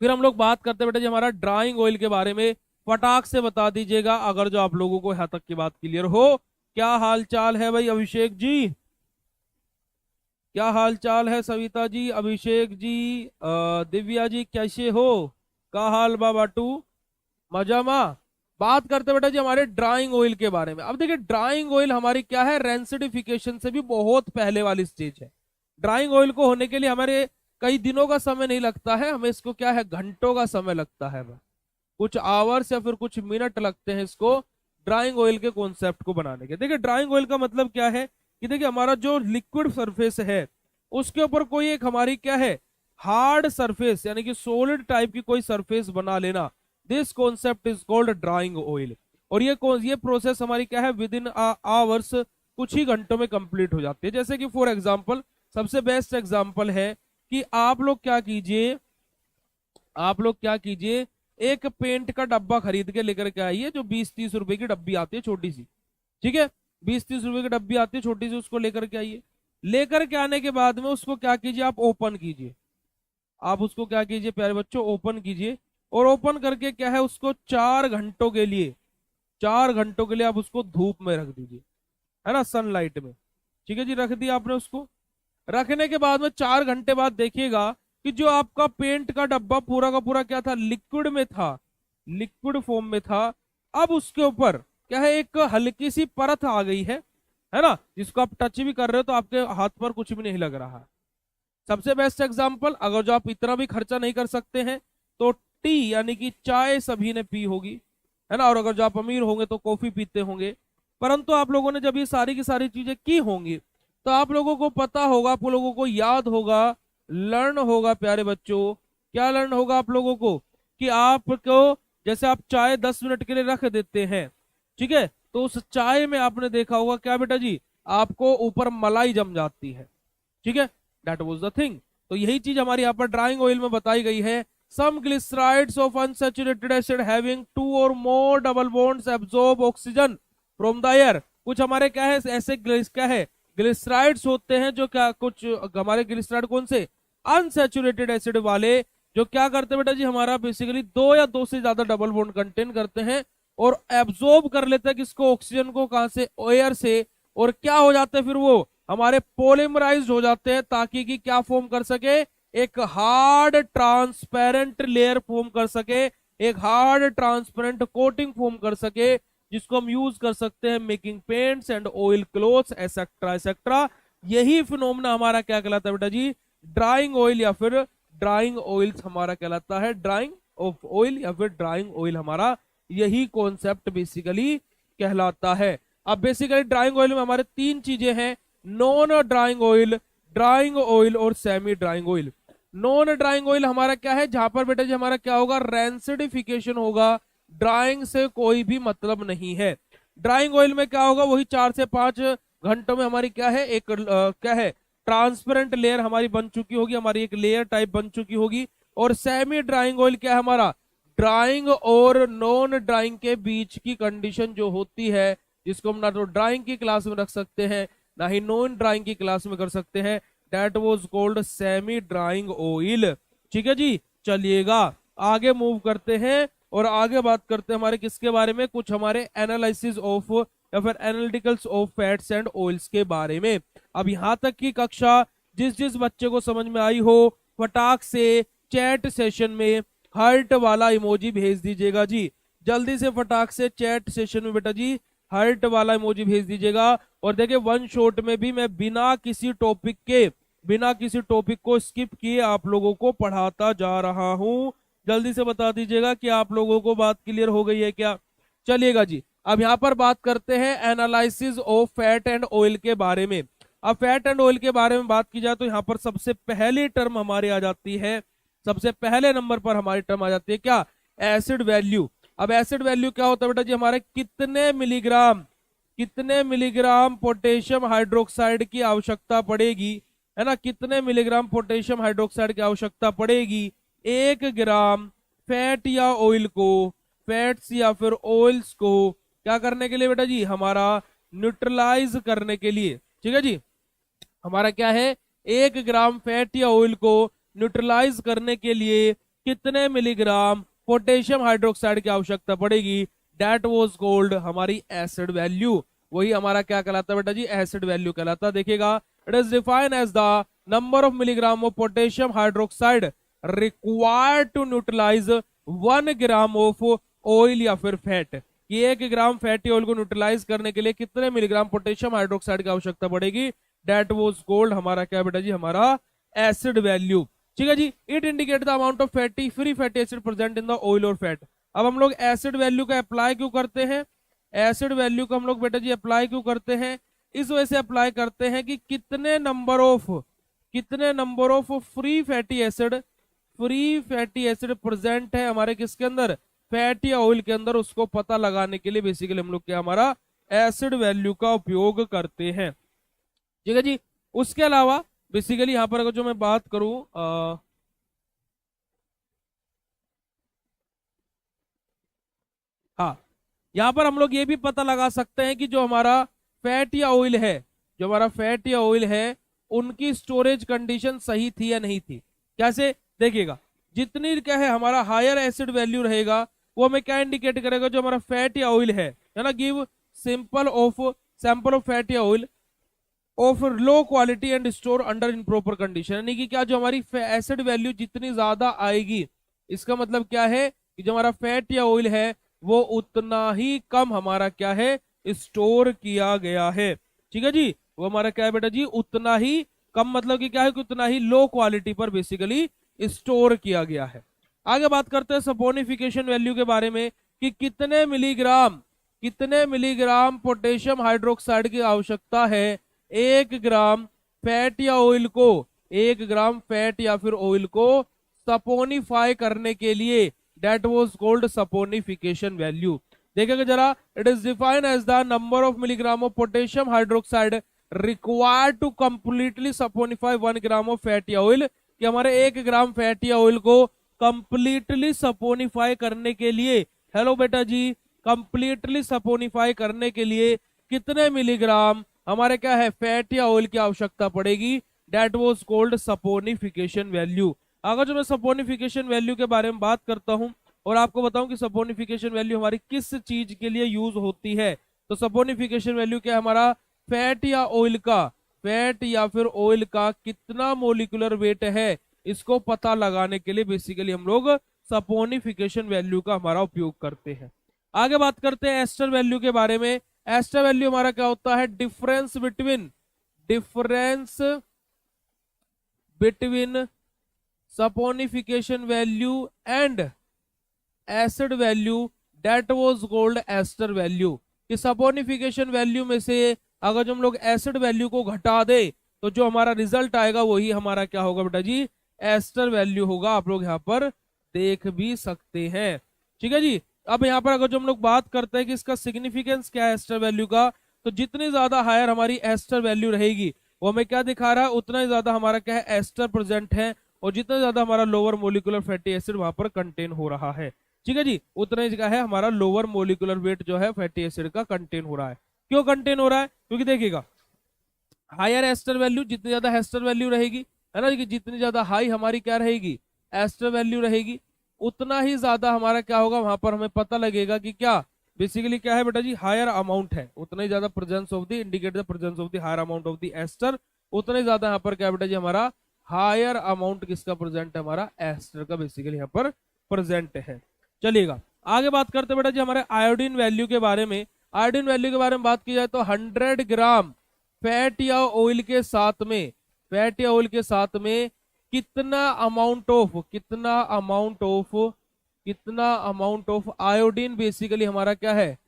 फिर हम लोग बात करते हैं बेटा जी हमारा ड्राइंग ऑयल के बारे में। फटाक से बता दीजिएगा अगर जो आप लोगों को यहाँ तक की बात क्लियर हो। क्या हाल चाल है भाई अभिषेक जी, क्या हाल चाल है सविता जी, अभिषेक जी, दिव्या जी कैसे हो, का हाल बाबाटू, मजामा। बात करते बेटा जी हमारे ड्राइंग ऑयल के बारे में। अब देखिए ड्राइंग ऑयल हमारी क्या है, रेंसिडिफिकेशन से भी बहुत पहले वाली स्टेज है। ड्राइंग ऑयल को होने के लिए हमारे कई दिनों का समय नहीं लगता है, हमें इसको क्या है, घंटों का समय लगता है, कुछ आवर्स या फिर कुछ मिनट लगते हैं इसको ड्राइंग ऑयल के कॉन्सेप्ट को बनाने के। देखिए ड्राइंग ऑयल का मतलब क्या है कि देखिए हमारा जो लिक्विड सरफेस है उसके ऊपर कोई एक हमारी क्या है, हार्ड सरफेस यानी कि सॉलिड टाइप की कोई सरफेस बना लेना, this concept is called drawing oil. और ये प्रोसेस हमारी क्या है, विद इन आवर्स, कुछ ही घंटों में कंप्लीट हो जाती है। जैसे कि फॉर एग्जांपल, सबसे बेस्ट एग्जांपल है कि आप लोग क्या कीजिए, आप लोग क्या कीजिए, एक पेंट का डब्बा खरीद के लेकर के आइए, जो 20-30 रुपए की डब्बी आती है छोटी सी, ठीक है, 20-30 रुपए की डब्बी आती है छोटी सी, उसको लेकर के आइए। लेकर के आने के बाद में उसको क्या कीजिए, आप ओपन कीजिए, आप उसको क्या कीजिए प्यारे बच्चों, ओपन कीजिए। और ओपन करके क्या है, उसको 4 घंटों के लिए, 4 घंटों के लिए आप उसको धूप में रख दीजिए, है ना, सनलाइट में। ठीक है जी, रख दिया आपने उसको। रखने के बाद में 4 घंटे बाद देखिएगा कि जो आपका पेंट का डब्बा पूरा का पूरा क्या था, लिक्विड में था, लिक्विड फॉर्म में था। अब उसके ऊपर क्या है, एक हल्की सी परत आ गई है ना, जिसको आप टच भी कर रहे हो तो आपके हाथ पर कुछ भी नहीं लग रहा। सबसे बेस्ट एग्जांपल, अगर जो आप इतना भी खर्चा नहीं कर सकते हैं तो टी यानी कि चाय सभी ने पी होगी, है ना, और अगर जो आप अमीर होंगे तो कॉफी पीते होंगे। परंतु आप लोगों ने जब ये सारी की सारी चीजें की होंगी तो आप लोगों को पता होगा, आप लोगों को याद होगा, लर्न होगा प्यारे बच्चों। क्या लर्न होगा आप लोगों को, कि आपको जैसे आप चाय 10 मिनट के लिए रख देते हैं, ठीक है, तो उस चाय में आपने देखा होगा क्या बेटा जी, आपको ऊपर मलाई जम जाती है, ठीक है, दैट वाज द थिंग। तो यही चीज हमारी यहाँ पर ड्राइंग ऑयल में बताई गई है। Some glycerides of unsaturated acid having 2 और more double bonds absorb oxygen from the air. कुछ हमारे क्या है, ऐसे क्या है, ग्लिसराइड्स होते हैं जो क्या, कुछ हमारे ग्लिसराइड कौन से, अनसैचुरेटेड एसिड वाले, जो क्या करते हैं बेटा जी, हमारा बेसिकली 2 या 2 से ज्यादा डबल बॉन्ड कंटेन करते हैं और एब्जॉर्ब कर लेते हैं किसको, ऑक्सीजन को, कहां से, एयर से। और क्या हो जाते हैं फिर वो हमारे पॉलीमराइज्ड हो जाते हैं, ताकि कि क्या फॉर्म कर सके, एक हार्ड ट्रांसपेरेंट लेयर फॉर्म कर सके, एक हार्ड ट्रांसपेरेंट कोटिंग फॉर्म कर सके, जिसको हम यूज कर सकते हैं making paints and oil clothes etcetera etcetera. यही फिनोमेना हमारा क्या कहलाता है बेटा जी, ड्राइंग ऑयल या फिर ड्राइंग ऑयल हमारा कहलाता है, ड्राइंग ऑफ ऑयल या फिर ड्राइंग ऑयल हमारा यही कॉन्सेप्ट बेसिकली कहलाता है। अब बेसिकली ड्राइंग ऑयल में हमारे 3 चीजें हैं, non drying oil, drying oil और semi drying oil. Non drying oil हमारा क्या है, जहां पर बेटा जी हमारा क्या होगा, रेंसिडिफिकेशन होगा, ड्राइंग से कोई भी मतलब नहीं है। ड्राइंग ऑयल में क्या होगा, वही 4 से 5 घंटों में हमारी क्या है, एक क्या है, ट्रांसपेरेंट लेयर हमारी बन चुकी होगी, हमारी एक लेयर टाइप बन चुकी होगी। और सेमी ड्राइंग ऑयल क्या है, हमारा ड्राइंग और नॉन ड्राइंग के बीच की कंडीशन जो होती है, जिसको हम ना तो ड्राइंग की क्लास में रख सकते हैं ना ही नॉन ड्राइंग की क्लास में कर सकते हैं, that was called semi drying oil. ठीक है जी, चलिएगा आगे मूव करते हैं और आगे बात करते हैं हमारे किसके बारे में, कुछ हमारे एनालिसिस ऑफ या फिर एनालिटिकल्स ऑफ फैट्स एंड ऑयल्स के बारे में। अब यहां तक की कक्षा जिस जिस बच्चे को समझ में आई हो, फटाक से चैट सेशन में हार्ट वाला इमोजी भेज दीजिएगा जी। जल्दी से फटाक से चैट सेशन में बेटा जी हार्ट वाला इमोजी भेज दीजिएगा। और देखिए वन शॉट में भी मैं बिना किसी टॉपिक को स्किप किए आप लोगों को पढ़ाता जा रहा हूं। जल्दी से बता दीजिएगा कि आप लोगों को बात क्लियर हो गई है क्या। चलिएगा जी, अब यहां पर बात करते हैं analysis of fat and oil के बारे में। अब फैट एंड ऑयल के बारे में बात की जाए तो यहाँ पर सबसे पहली टर्म हमारी आ जाती है, सबसे पहले नंबर पर हमारी टर्म आ जाती है क्या, एसिड वैल्यू। अब एसिड वैल्यू क्या होता है बेटा जी, हमारे कितने मिलीग्राम पोटेशियम हाइड्रोक्साइड की आवश्यकता पड़ेगी, है ना, कितने मिलीग्राम पोटेशियम हाइड्रोक्साइड की आवश्यकता पड़ेगी 1 ग्राम फैट या ऑयल को, फैट्स या फिर ऑयल्स को क्या करने के लिए बेटा जी, हमारा न्यूट्रलाइज करने के लिए। ठीक है जी, हमारा क्या है, 1 ग्राम फैट या ऑयल को न्यूट्रलाइज करने के लिए कितने मिलीग्राम पोटेशियम हाइड्रोक्साइड की आवश्यकता पड़ेगी, दैट वाज कॉल्ड हमारी एसिड वैल्यू। वही हमारा क्या कहलाता है बेटा जी, एसिड वैल्यू कहलाता। देखिएगा, it is defined as the number of milligram of potassium hydroxide required to neutralise 1 gram of oil या फिर फैट, कि 1 ग्राम फैटी ऑयल को न्यूट्रलाइज करने के लिए कितने मिलीग्राम पोटेशियम हाइड्रोक्साइड की आवश्यकता पड़ेगी, दैट वाज कॉल्ड हमारा क्या बेटा जी, हमारा एसिड वैल्यू। ठीक है जी, it indicate the amount of free fatty acid present in the oil और फैट। अब हम लोग एसिड वैल्यू का अप्लाई क्यों करते हैं, एसिड वैल्यू को हम लोग बेटा जी अप्लाई क्यों करते हैं, इस वजह से अप्लाई करते हैं कि कितने number of free fatty acid present है हमारे किसके अंदर, फैट या ऑयल के अंदर, उसको पता लगाने के लिए बेसिकली हम लोग क्या हमारा एसिड वैल्यू का उपयोग करते हैं। ठीक है जी, उसके अलावा बेसिकली यहां पर अगर जो मैं बात करूं हाँ, यहां पर हम लोग ये भी पता लगा सकते हैं कि जो हमारा फैट या ऑयल है उनकी स्टोरेज कंडीशन सही थी या नहीं थी। कैसे, देखिएगा, जितनी क्या है हमारा हायर एसिड वैल्यू रहेगा वो हमें क्या इंडिकेट करेगा, जो हमारा फैट या ऑयल है ना, गिव सैंपल ऑफ फैट या oil of low quality and store under improper condition. यानी कि क्या, जो हमारी एसिड वैल्यू जितनी ज्यादा आएगी, इसका मतलब क्या है कि जो हमारा फैट या ऑयल है वो उतना ही कम हमारा क्या है, स्टोर किया गया है। ठीक है जी, वो हमारा क्या है बेटा जी, उतना ही कम, मतलब कि क्या है कि उतना ही लो क्वालिटी पर बेसिकली स्टोर किया गया है। आगे बात करते हैं सपोनिफिकेशन वैल्यू के बारे में, कि कितने मिलीग्राम पोटेशियम हाइड्रोक्साइड की आवश्यकता है 1 ग्राम फैट या ऑयल को, 1 ग्राम फैट या फिर ऑयल को सपोनिफाई करने के लिए, that was called saponification value. देखिएगा जरा, it is defined as the number of milligram of potassium hydroxide required to completely saponify 1 gram of fat या ऑयल, कि हमारे 1 ग्राम फैट या ऑयल को कंप्लीटली सपोनिफाई करने के लिए, हेलो बेटा जी, कंप्लीटली सपोनिफाई करने के लिए कितने मिलीग्राम हमारे क्या है फैट या ऑयल की आवश्यकता पड़ेगी, that was called saponification value. अगर जो मैं सपोनिफिकेशन वैल्यू के बारे में बात करता हूं और आपको बताऊं कि सपोनिफिकेशन वैल्यू हमारी किस चीज के लिए यूज होती है, तो सपोनिफिकेशन वैल्यू क्या है, हमारा फैट या फिर ऑयल का कितना मोलिकुलर वेट है, इसको पता लगाने के लिए बेसिकली हम लोग सपोनिफिकेशन वैल्यू का हमारा उपयोग करते हैं। आगे बात करते हैं एस्टर वैल्यू के बारे में। एस्टर वैल्यू हमारा क्या होता है, difference between saponification value and acid value, that was called ester value. कि सपोनिफिकेशन वैल्यू में से अगर जो हम लोग एसिड वैल्यू को घटा दे तो जो हमारा रिजल्ट आएगा वही हमारा क्या होगा बेटा जी, एस्टर वैल्यू होगा। आप लोग यहाँ पर देख भी सकते हैं। ठीक है जी, अब यहाँ पर अगर जो हम लोग बात करते हैं कि इसका सिग्निफिकेंस क्या है एस्टर वैल्यू का, तो जितनी ज्यादा हायर हमारी एस्टर वैल्यू रहेगी वो हमें क्या दिखा रहा है, उतना ही ज्यादा हमारा क्या है एस्टर प्रेजेंट है, और जितना ज्यादा हमारा लोअर मोलिकुलर फैटी एसिड वहां पर कंटेन हो रहा है। ठीक है जी, उतना ही क्या है हमारा लोअर मोलिकुलर वेट जो है फैटी एसिड का कंटेन हो रहा है। क्यों कंटेन हो रहा है, क्योंकि देखिएगा हायर एस्टर वैल्यू, जितनी ज्यादा एस्टर वैल्यू रहेगी, है ना, जितनी ज्यादा हाई हमारी क्या रहेगी एस्टर वैल्यू रहेगी, उतना ही ज्यादा हमारा क्या होगा, वहां पर हमें पता लगेगा कि क्या बेसिकली क्या है बेटा जी, हायर अमाउंट है, उतना ही ज्यादा presence of the indicate the presence of the higher amount of the ester, उतना ही ज्यादा यहाँ पर क्या बेटा जी हमारा हायर अमाउंट किसका प्रेजेंट है, हमारा एस्टर का बेसिकली यहाँ पर प्रेजेंट है। चलिएगा, आगे बात करते बेटा जी हमारे आयोडीन वैल्यू के बारे में। आयोडीन वैल्यू के बारे में बात की जाए तो 100 ग्राम फैट या ऑयल के साथ में, फैट या ऑयल के साथ में कितना अमाउंट ऑफ आयोडीन बेसिकली हमारा क्या है,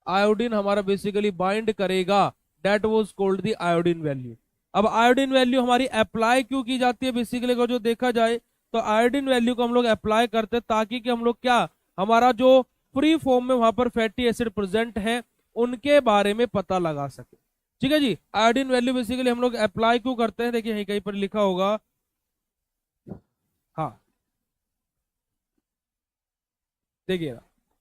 आयोडीन हमारा बेसिकली बाइंड करेगा, that was called the iodine value. अब आयोडीन वैल्यू हमारी अप्लाई क्यों की जाती है बेसिकली को जो देखा जाए तो आयोडीन वैल्यू को हम लोग अप्लाई करते हैं ताकि कि हम लोग क्या, हमारा जो फ्री फॉर्म में वहां पर फैटी एसिड प्रेजेंट है उनके बारे में पता लगा सके। ठीक है जी, आयोडीन वैल्यू बेसिकली हम लोग अप्लाई क्यों करते हैं, देखिए कहीं पर लिखा होगा, हाँ देखिए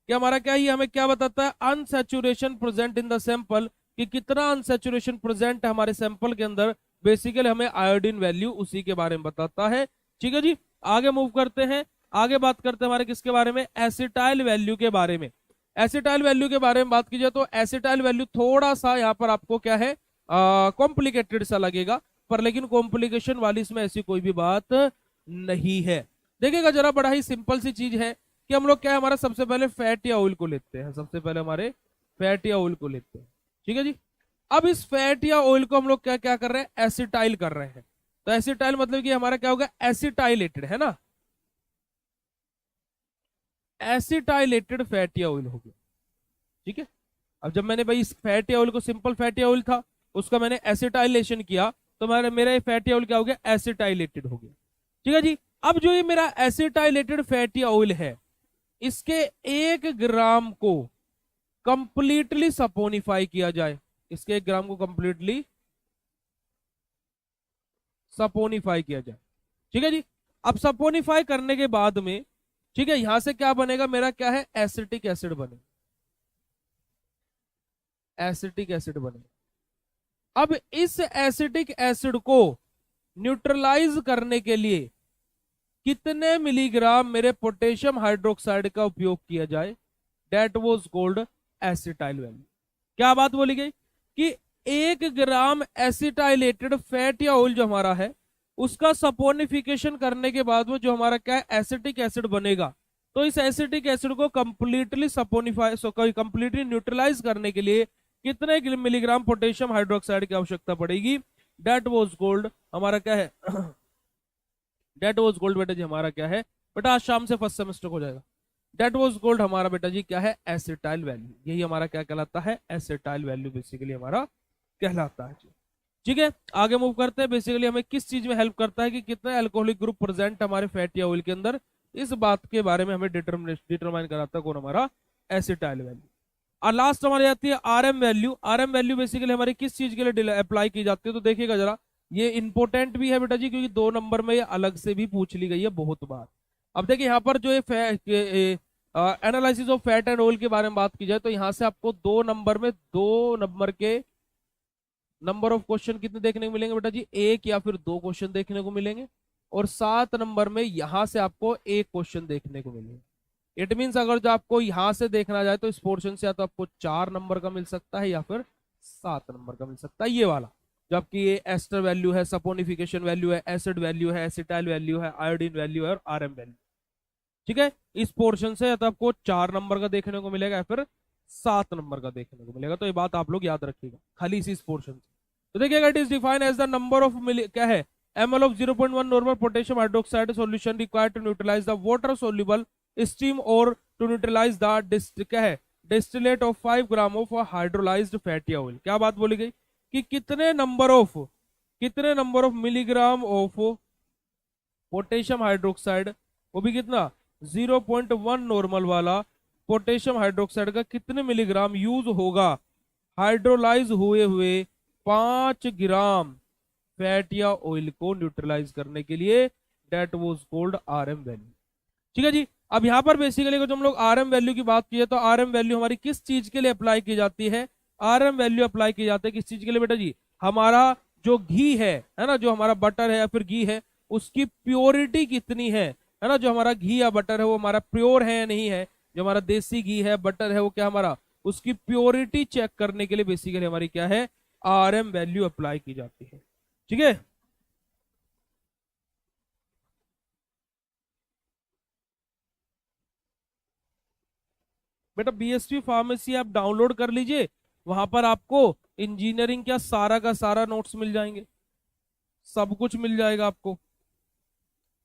कि हमारा क्या ही हमें क्या बताता है, unsaturation present in the sample, कि कितना अनसैचुरेशन प्रेजेंट है हमारे सैंपल के अंदर, बेसिकली हमें आयोडीन वैल्यू उसी के बारे में बताता है। ठीक है जी, आगे मूव करते हैं, आगे बात करते हैं हमारे किसके बारे में, एसिटाइल वैल्यू के बारे में। एसिटाइल वैल्यू के बारे में बात की जाए तो एसिटाइल वैल्यू थोड़ा सा यहाँ पर आपको क्या है कॉम्प्लिकेटेड सा लगेगा, पर लेकिन कॉम्प्लिकेशन वाली इसमें ऐसी कोई भी बात नहीं है। देखिएगा जरा, बड़ा ही सिंपल सी चीज है कि हम लोग क्या है, हमारा सबसे पहले फैट या ऑयल को लेते हैं, सबसे पहले हमारे फैट या ऑयल को लेते हैं। ठीक है जी, अब इस फैट या ऑयल को हम लोग क्या क्या कर रहे हैं, एसिटाइल कर रहे हैं। तो एसिटाइल मतलब कि हमारा क्या होगा, एसिटाइलेटेड है ना, एसिटाइलेटेड फैट या ऑयल हो गया। ठीक है, अब जब मैंने भाई इस फैट या ऑयल को, सिंपल फैट या ऑयल था उसका मैंने एसिटाइलेशन किया तो मेरा ये फैट या ऑयल क्या हो गया, एसिटाइलेटेड हो गया। ठीक है जी, अब जो ये मेरा एसिटाइलेटेड फैट या ऑयल है इसके 1 ग्राम को कंप्लीटली सपोनिफाई किया जाए, इसके 1 ग्राम को कंप्लीटली सपोनिफाई किया जाए। ठीक है जी, अब सपोनिफाई करने के बाद में, ठीक है, यहां से क्या बनेगा, मेरा क्या है, एसिटिक एसिड बनेगा, एसिटिक एसिड बनेगा। अब इस एसिटिक एसिड को न्यूट्रलाइज करने के लिए कितने मिलीग्राम मेरे पोटेशियम हाइड्रोक्साइड का उपयोग किया जाए, that was called acetyl value. क्या बात बोली गई कि 1 ग्राम एसिटाइलेटेड फैट या ऑयल जो हमारा है उसका सपोनिफिकेशन करने के बाद में जो हमारा क्या है, एसिटिक एसिड बनेगा। तो इस एसिटिक एसिड को कंप्लीटली सपोनिफाई कंप्लीटली न्यूट्रलाइज करने के लिए कितने मिलीग्राम पोटेशियम हाइड्रोक्साइड की आवश्यकता पड़ेगी, डेट वॉज कॉल्ड हमारा क्या है डेट वॉज गोल्ड बेटा जी हमारा क्या है, बेटा आज शाम से फर्स्ट सेमेस्टर हो जाएगा। डेट वॉज गोल्ड हमारा बेटा जी क्या है, एसिटाइल वैल्यू, यही हमारा क्या कहलाता है, एसिटाइल वैल्यू बेसिकली हमारा कहलाता है जी। ठीक है, आगे मूव करते हैं। बेसिकली हमें किस चीज में हेल्प करता है कि कितने अल्कोहलिक ग्रुप प्रेजेंट हमारे फैट या ऑयल के अंदर, इस बात के बारे में हमें डिटरमाइन कराता है कौन, हमारा एसिटाइल वैल्यू। और लास्ट हमारी आती है RM value. RM value basically हमारी किस चीज के लिए अप्लाई की जाती है, तो देखिएगा जरा, ये इंपॉर्टेंट भी है बेटा जी क्योंकि 2 नंबर में ये अलग से भी पूछ ली गई है बहुत बार। अब देखिए यहाँ पर जो ये analysis of fat and oil के बारे में बात की जाए तो यहाँ से आपको 2 नंबर में 2 नंबर के नंबर ऑफ क्वेश्चन कितने देखने को मिलेंगे बेटा जी, 1 या फिर 2 क्वेश्चन देखने को मिलेंगे, और 7 नंबर में यहां से आपको 1 क्वेश्चन देखने को मिलेगा। इट मीन्स अगर जो आपको यहां से देखना जाए तो इस पोर्शन से या तो आपको 4 नंबर का मिल सकता है या फिर 7 नंबर का मिल सकता है, ये वाला जबकि ये एस्टर वैल्यू है, सपोनिफिकेशन वैल्यू है, एसिड वैल्यू है, एसिटाइल वैल्यू है, आयोडीन वैल्यू है और आरएम वैल्यू। ठीक है, इस पोर्शन से या तो आपको 4 नंबर का देखने को मिलेगा या फिर 7 नंबर का देखने को मिलेगा, तो ये बात आप लोग याद रखिएगा खाली इसी पोर्शन से। तो देखिएगा, it is defined as the number of क्या है, ml of 0.1 normal potassium hydroxide solution required to neutralize the water soluble steam or to neutralize the क्या है, distillate of 5 gram of hydrolyzed fatty oil। क्या बात बोली गई कि कितने number of milligram of potassium hydroxide, वो भी कितना 0.1 नॉर्मल वाला पोटेशियम हाइड्रोक्साइड का कितने मिलीग्राम यूज होगा हाइड्रोलाइज हुए हुए 5 ग्राम फैट या ऑयल को न्यूट्रलाइज करने के लिए, that was called RM value. ठीक है जी, अब यहां पर बेसिकली जब हम लोग आरएम वैल्यू की बात की है तो आरएम वैल्यू हमारी किस चीज के लिए अप्लाई की जाती है, आरएम वैल्यू अप्लाई की जाती है किस चीज के लिए बेटा जी, हमारा जो घी है ना, जो हमारा बटर है या फिर घी है उसकी प्योरिटी कितनी है ना, जो हमारा घी या बटर है वो हमारा प्योर है या नहीं है, जो हमारा देसी घी है बटर है वो क्या हमारा, उसकी प्योरिटी चेक करने के लिए बेसिकली हमारी क्या है, आरएम वैल्यू अप्लाई की जाती है। ठीक है, बेटा बीएसवी फार्मेसी आप डाउनलोड कर लीजिए, वहां पर आपको इंजीनियरिंग का सारा नोट्स मिल जाएंगे, सब कुछ मिल जाएगा आपको।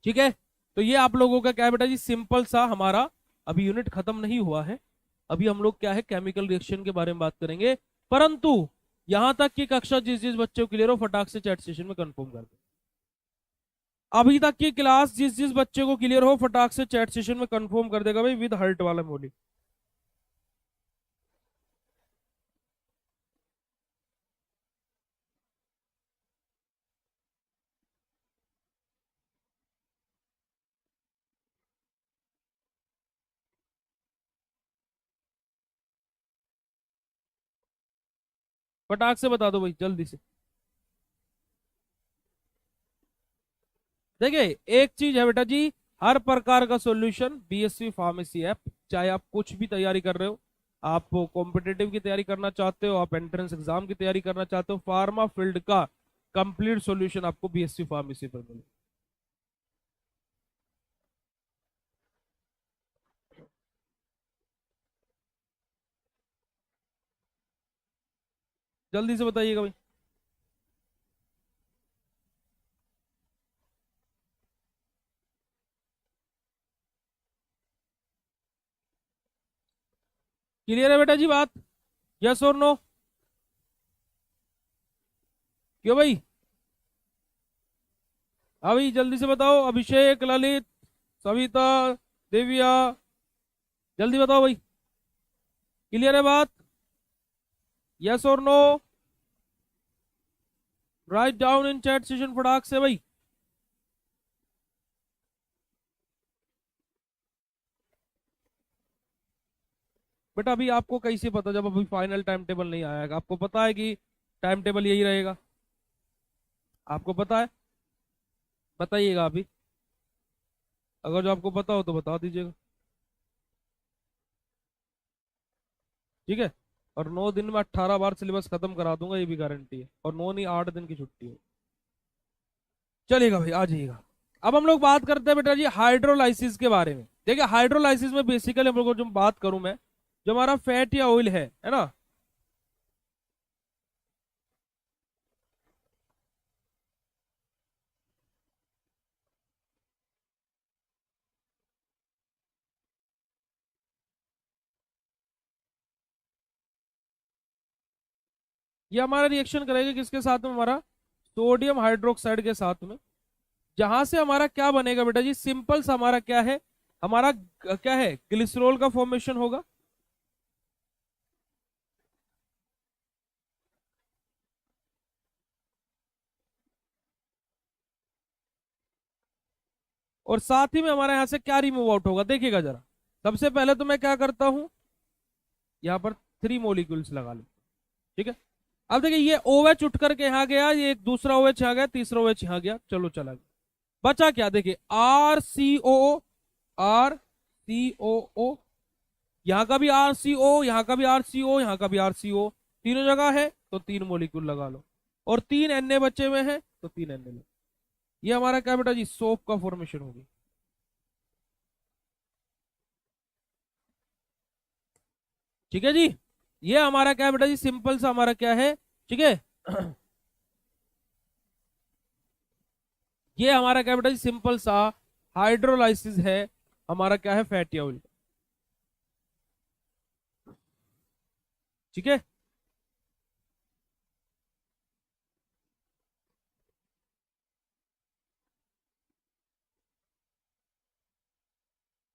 ठीक है, तो ये आप लोगों का क्या है बेटा जी, सिंपल सा हमारा अभी यूनिट खत्म नहीं हुआ है। अभी हम लोग क्या है केमिकल रिएक्शन के बारे में बात करेंगे, परंतु यहां तक की कक्षा जिस जिस बच्चे को क्लियर हो फटाक से चैट सेशन में कंफर्म कर दे। अभी तक की क्लास जिस जिस बच्चे को क्लियर हो फटाक से चैट सेशन में कंफर्म कर देगा भाई, विद हर्ट वाला मोली। फटाक से बता दो भाई जल्दी से। देखिए एक चीज है बेटा जी, हर प्रकार का सॉल्यूशन बीएससी फार्मेसी ऐप, चाहे आप कुछ भी तैयारी कर रहे हो, आप कॉम्पिटेटिव की तैयारी करना चाहते हो, आप एंट्रेंस एग्जाम की तैयारी करना चाहते हो, फार्मा फील्ड का कंप्लीट सॉल्यूशन आपको बीएससी फार्मेसी पर मिले। जल्दी से बताइएगा भाई। क्लियर है बेटा जी बात, यस और नो? क्यों भाई? अभी जल्दी से बताओ, अभिषेक, ललित, सविता, देविया, जल्दी बताओ भाई, क्लियर है बात, यस और no? Write down in chat session फटाक से भाई। बेटा अभी आपको कैसे पता, जब अभी फाइनल टाइम टेबल नहीं आएगा? आपको पता है कि टाइम टेबल यही रहेगा, आपको पता है? बताइएगा अभी, अगर जो आपको पता हो तो बता दीजिएगा। ठीक है, और 9 दिन में 18 बार सिलेबस खत्म करा दूंगा, ये भी गारंटी है, और 9 नहीं 8 दिन की छुट्टी है। चलेगा भाई, आ जाइएगा। अब हम लोग बात करते हैं बेटा जी हाइड्रोलाइसिस के बारे में। देखिए हाइड्रोलाइसिस में बेसिकली हम लोग को जो बात करूं मैं, जो हमारा फैट या ऑयल है ना, ये हमारा रिएक्शन करेगा किसके साथ में, हमारा सोडियम हाइड्रोक्साइड के साथ में। जहां से हमारा क्या बनेगा बेटा जी, सिंपल सा हमारा क्या है, हमारा क्या है, ग्लिसरॉल का फॉर्मेशन होगा। और साथ ही में हमारा यहां से क्या रिमूव आउट होगा, देखिएगा जरा। सबसे पहले तो मैं क्या करता हूं, यहाँ पर 3 मॉलिक्यूल्स लगा लूं। ठीक है, अब देखिए ये OH उठ करके यहाँ गया, ये एक दूसरा OH यहाँ गया, तीसरा OH यहाँ गया, चलो चला गया। बचा क्या, देखिए RCOO, RCOO, यहाँ का भी RCO, यहाँ का भी RCO, यहाँ का भी RCO, तीनों जगह है तो 3 मॉलिक्यूल लगा लो, और 3 Na बचे हुए हैं तो 3 Na लो। ये हमारा क्या बेटा जी, सोप का फॉर्मेशन होगी। ठीक है जी, ये हमारा क्या है बेटा जी, सिंपल सा हमारा क्या है, ठीक है। ये हमारा क्या बेटा जी, सिंपल सा हाइड्रोलाइसिस है, हमारा क्या है, फैटी ऑयल। ठीक है,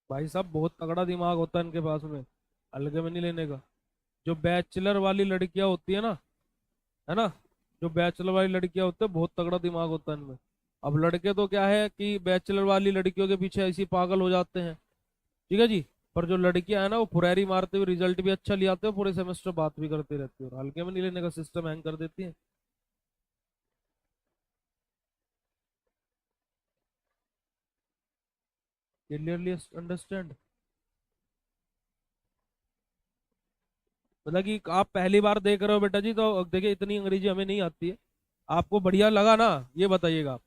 भाई साहब बहुत तगड़ा दिमाग होता है इनके पास में, हल्के में नहीं लेने का। जो बैचलर वाली लड़कियां होती है ना, जो बैचलर वाली लड़कियां होती है, बहुत तगड़ा दिमाग होता है इनमें। अब लड़के तो क्या है कि बैचलर वाली लड़कियों के पीछे ऐसी पागल हो जाते हैं। ठीक है जी, पर जो लड़कियां है ना, वो फुरैरी मारते हुए रिजल्ट भी अच्छा ले आते हो, पूरे सेमेस्टर बात भी करती रहती है, और हल्के में नहीं लेने का सिस्टम हैंग कर देती है। क्लियरली अंडरस्टैंड, मतलब कि आप पहली बार देख रहे हो बेटा जी, तो देखिए इतनी अंग्रेजी हमें नहीं आती है, आपको बढ़िया लगा ना, ये बताइएगा आप।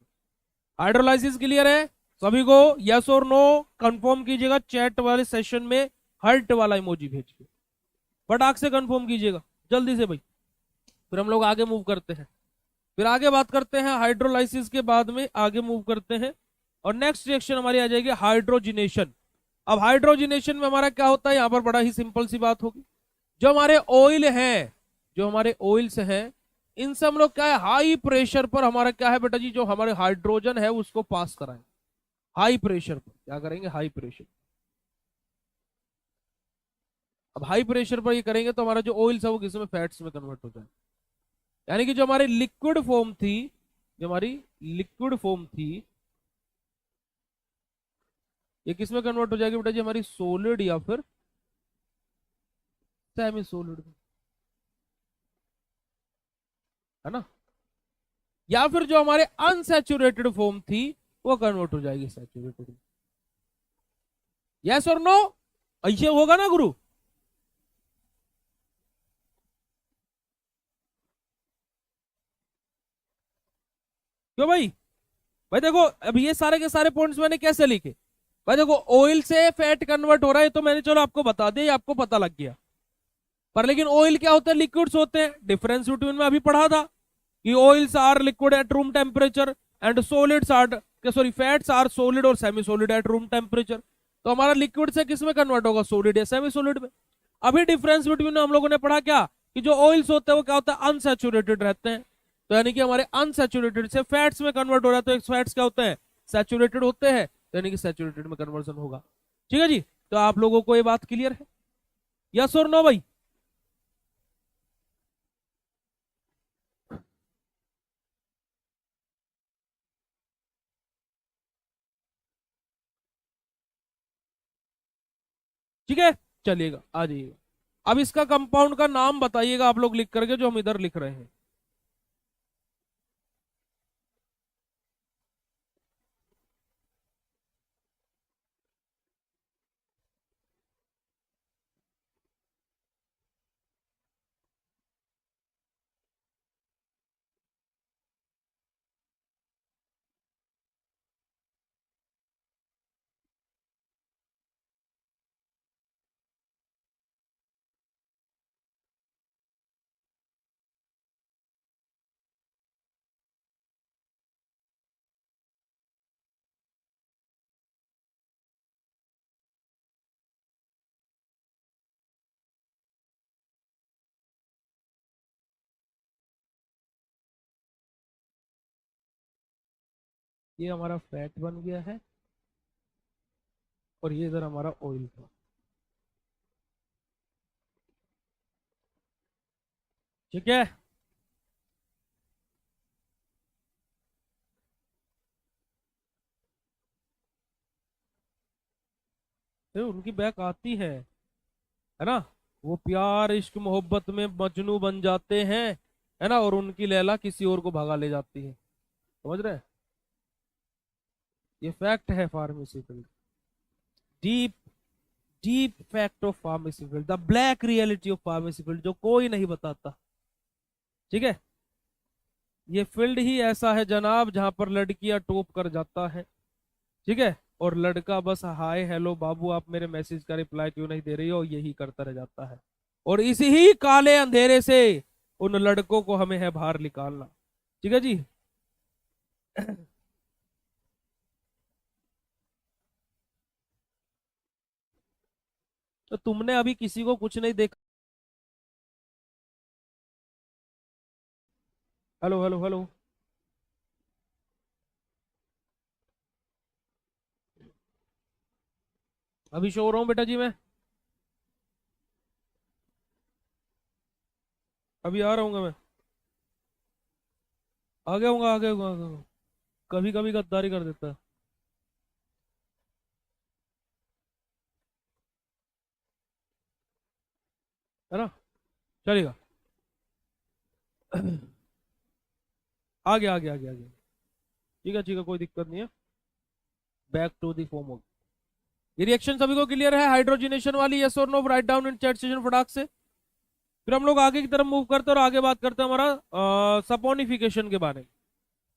हाइड्रोलाइसिस क्लियर है सभी को, यस और नो कंफर्म कीजिएगा चैट वाले सेशन में, हार्ट वाला इमोजी भेज के फटाक से कंफर्म कीजिएगा जल्दी से भाई। फिर हम लोग आगे मूव करते हैं। फिर आगे बात करते हैं हाइड्रोलाइसिस के बाद में आगे मूव करते हैं और नेक्स्ट रिएक्शन हमारी आ जाएगी हाइड्रोजिनेशन। अब हाइड्रोजिनेशन में हमारा क्या होता है, यहां पर बड़ा ही सिंपल सी बात होगी। जो हमारे ऑयल हैं, जो हमारे ऑयल्स हैं, इनसे हम लोग क्या है, हाई प्रेशर पर हमारा क्या है बेटा जी, जो हमारे हाइड्रोजन है उसको पास कराएं। हाई प्रेशर पर क्या करेंगे, हाई प्रेशर। अब हाई प्रेशर पर ये करेंगे तो हमारा जो ऑयल्स है वो किस में, फैट्स में कन्वर्ट हो जाए। यानी कि जो हमारी लिक्विड फॉर्म थी, जो हमारी लिक्विड फॉर्म थी, ये किस में कन्वर्ट हो जाएगी बेटा जी, हमारी सॉलिड या फिर सेमी सॉलिड में, है ना। या फिर जो हमारे अनसैचुरेटेड फॉर्म थी वो कन्वर्ट हो जाएगी सैचुरेटेड में। यस और नो, ये होगा ना गुरु। क्यों भाई, भाई देखो अब ये सारे के सारे पॉइंट्स मैंने कैसे लिखे भाई, देखो ऑयल से फैट कन्वर्ट हो रहा है तो मैंने चलो आपको बता दिया, आपको पता लग गया। पर लेकिन ऑयल क्या होता है, लिक्विड्स होते हैं। डिफरेंस बिटवीन में अभी पढ़ा था कि oils are liquid at room temperature and solids are, sorry fats are solid और semi solid at room temperature. तो हमारा लिक्विड से किस में कन्वर्ट होगा, सॉलिड या सेमी सॉलिड में। अभी डिफरेंस बिटवीन में हम लोगों ने पढ़ा क्या, कि जो ऑयल्स होते हैं वो क्या होता है, अनसैचुरेटेड रहते हैं। तो यानी कि हमारे अनसैचुरेटेड से फैट्स में कन्वर्ट हो रहा है, तो फैट्स क्या होते हैं, सैचुरेटेड होते हैं, तो यानी कि सैचुरेटेड में कन्वर्जन होगा। ठीक है जी, तो आप लोगों को ये बात क्लियर है, यस और नो भाई। ठीक है, चलिएगा आ जाइएगा। अब इसका कंपाउंड का नाम बताइएगा आप लोग लिख करके, जो हम इधर लिख रहे हैं। ये हमारा फैट बन गया है और ये इधर हमारा ऑयल था। ठीक है, तो उनकी बैक आती है ना। वो प्यार इश्क मोहब्बत में मजनू बन जाते हैं, है ना, और उनकी लैला किसी और को भगा ले जाती है। समझ रहे हैं, ये फैक्ट है pharmacy field, deep deep fact of pharmacy field, the black reality of pharmacy field, जो कोई नहीं बताता। ठीक है, ये फील्ड ही ऐसा है जनाब जहां पर लड़कियां टॉप कर जाता है। ठीक है, और लड़का बस हाय हेलो बाबू आप मेरे मैसेज का रिप्लाई क्यों नहीं दे रही हो, यही करता रह जाता है। और इसी ही काले अंधेरे से उन लड़कों को हमें है बाहर निकालना। ठीक है जी। तो तुमने अभी किसी को कुछ नहीं देखा। हेलो हेलो हेलो, अभी शो हो रहा हूँ बेटा जी मैं, अभी आ रहा हूँ मैं, आ गया हूँ, आ गया हूँ, आ गया हूँ। कभी कभी गद्दारी कर देता है। है ना, चलेगा। आ गया आ गया आ गया आ गया। ठीक है ठीक है, कोई दिक्कत नहीं है। Back to the form. ये रिएक्शन सभी को क्लियर है, हाइड्रोजनेशन वाली, यस और no, write down in chat session फटाक से। फिर हम लोग आगे की तरफ मूव करते हैं और आगे बात करते हैं हमारा सपोनिफिकेशन के बारे में।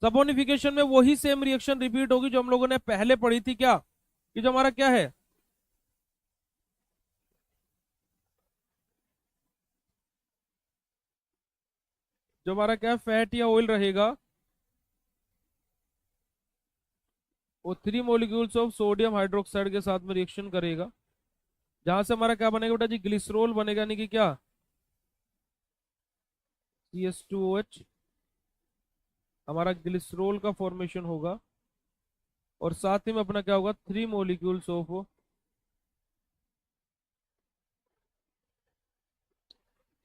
सपोनिफिकेशन में वही सेम रिएक्शन रिपीट होगी जो हम लोगों ने पहले पढ़ी थी, क्या कि जो हमारा क्या है, जो हमारा क्या फैट या ऑयल रहेगा वो 3 मॉलिक्यूल्स ऑफ सोडियम हाइड्रोक्साइड के साथ में रिएक्शन करेगा, जहां से हमारा क्या बनेगा बेटा जी, ग्लिसरॉल बनेगा, यानी कि क्या, CH2OH, हमारा ग्लिसरॉल का फॉर्मेशन होगा। और साथ ही में अपना क्या होगा, 3 मॉलिक्यूल्स ऑफ,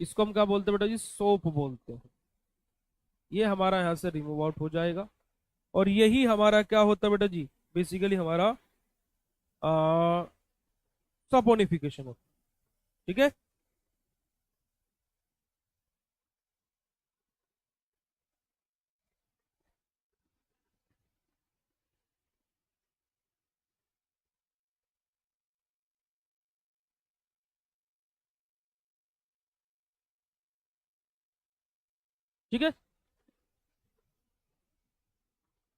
इसको हम क्या बोलते हैं बेटा जी, सोप बोलते हैं। ये हमारा यहाँ से रिमूव आउट हो जाएगा। और यही हमारा क्या होता है बेटा जी, बेसिकली हमारा सपोनिफिकेशन होता है। ठीक है, ठीक है।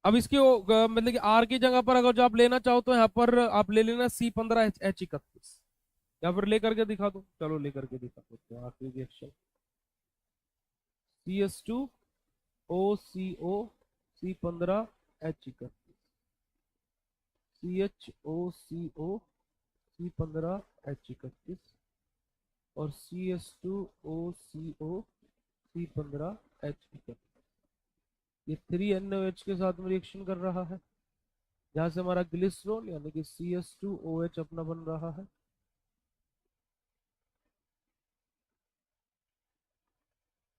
अब इसकी मतलब कि आर की जगह पर अगर जो आप लेना चाहो तो यहाँ पर आप ले लेना C15H31, या फिर लेकर के दिखा दो, चलो लेकर के दिखा दो, तो आखिरी reaction CH2OCO C15H31, CHOCO C15H31 और CH2OCO C15H31, ये 3NOH के साथ में रिएक्शन कर रहा है, जहां से हमारा ग्लिसरॉल यानी कि CH2OH अपना बन रहा है।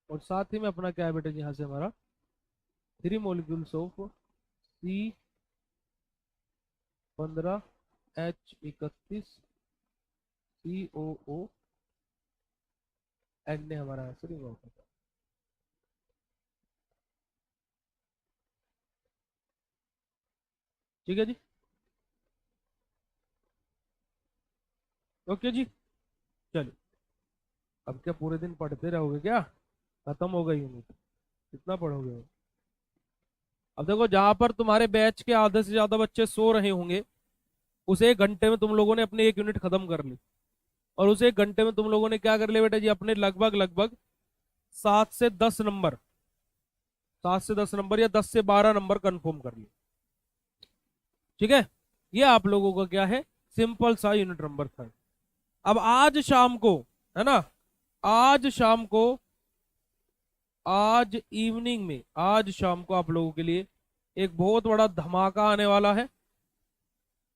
और साथ ही में अपना क्या है बेटा जी, यहाँ से हमारा 3 molecules of C15H31 COO N ने हमारा यहाँ से रिमूव होता है। ठीक है जी, ओके जी, चलिए। अब क्या पूरे दिन पढ़ते रहोगे क्या, खत्म हो गई यूनिट, कितना पढ़ोगे। अब देखो, जहां पर तुम्हारे बैच के आधे से ज्यादा बच्चे सो रहे होंगे, उस 1 घंटे में तुम लोगों ने अपनी 1 यूनिट खत्म कर ली। और उस 1 घंटे में तुम लोगों ने क्या कर लिया बेटा जी, अपने लगभग लगभग 7 से 10 नंबर, 7 से 10 नंबर या 10 से 12 नंबर कंफर्म कर लिए। ठीक है, ये आप लोगों का क्या है, सिंपल सा यूनिट नंबर था। अब आज शाम को, है ना, आज शाम को, आज इवनिंग में, आज शाम को आप लोगों के लिए एक बहुत बड़ा धमाका आने वाला है।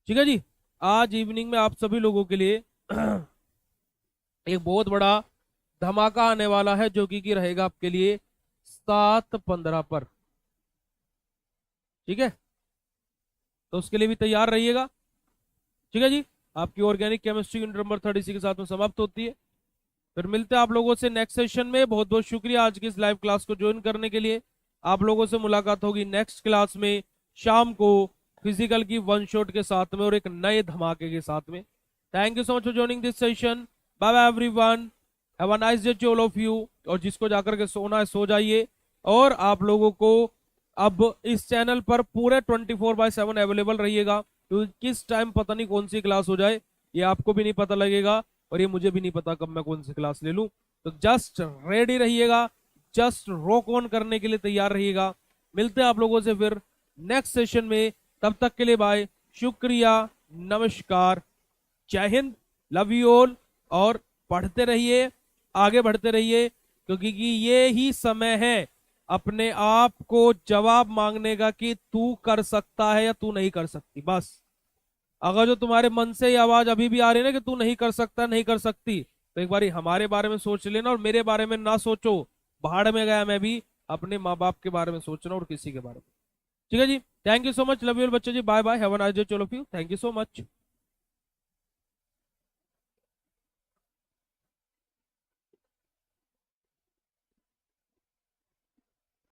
ठीक है जी, आज इवनिंग में आप सभी लोगों के लिए एक बहुत बड़ा धमाका आने वाला है, जो कि रहेगा आपके लिए 7:15 पर। ठीक है, तो उसके लिए भी तैयार रहिएगा। ठीक है जी, आपकी ऑर्गेनिक केमिस्ट्री यूनिट नंबर 30 इसी के साथ में समाप्त होती है। फिर मिलते हैं आप लोगों से नेक्स्ट सेशन में। बहुत बहुत शुक्रिया आज की इस लाइव क्लास को ज्वाइन करने के लिए। आप लोगों से मुलाकात होगी नेक्स्ट क्लास में शाम को, फिजिकल की 1 शॉट के साथ में और एक नए धमाके के साथ में। Thank you so much for joining this session. Bye bye everyone, have a nice day to all of you. और जिसको जाकर के सोना है सो जाइए। और आप लोगों को अब इस चैनल पर पूरे 24/7 अवेलेबल रहिएगा, तो किस टाइम पता नहीं कौन सी क्लास हो जाए, ये आपको भी नहीं पता लगेगा और ये मुझे भी नहीं पता कब मैं कौन सी क्लास ले लूं। तो जस्ट रेडी रहिएगा, जस्ट रॉक ऑन करने के लिए तैयार रहिएगा। मिलते हैं आप लोगों से फिर नेक्स्ट सेशन में, तब तक के लिए बाय, शुक्रिया, नमस्कार, जय हिंद, लव यू ऑल। और पढ़ते रहिए, आगे बढ़ते रहिए, क्योंकि ये ही समय है अपने आप को जवाब मांगने का कि तू कर सकता है या तू नहीं कर सकती। बस अगर जो तुम्हारे मन से ये आवाज अभी भी आ रही है ना कि तू नहीं कर सकता, नहीं कर सकती, तो एक बारी हमारे बारे में सोच लेना और मेरे बारे में ना सोचो। भाड़ में गया मैं भी, अपने माँ बाप के बारे में सोचना और किसी के बारे में। ठीक है जी, thank you so much, love you बच्चों जी, bye bye, have a nice day to all of you, thank you so much.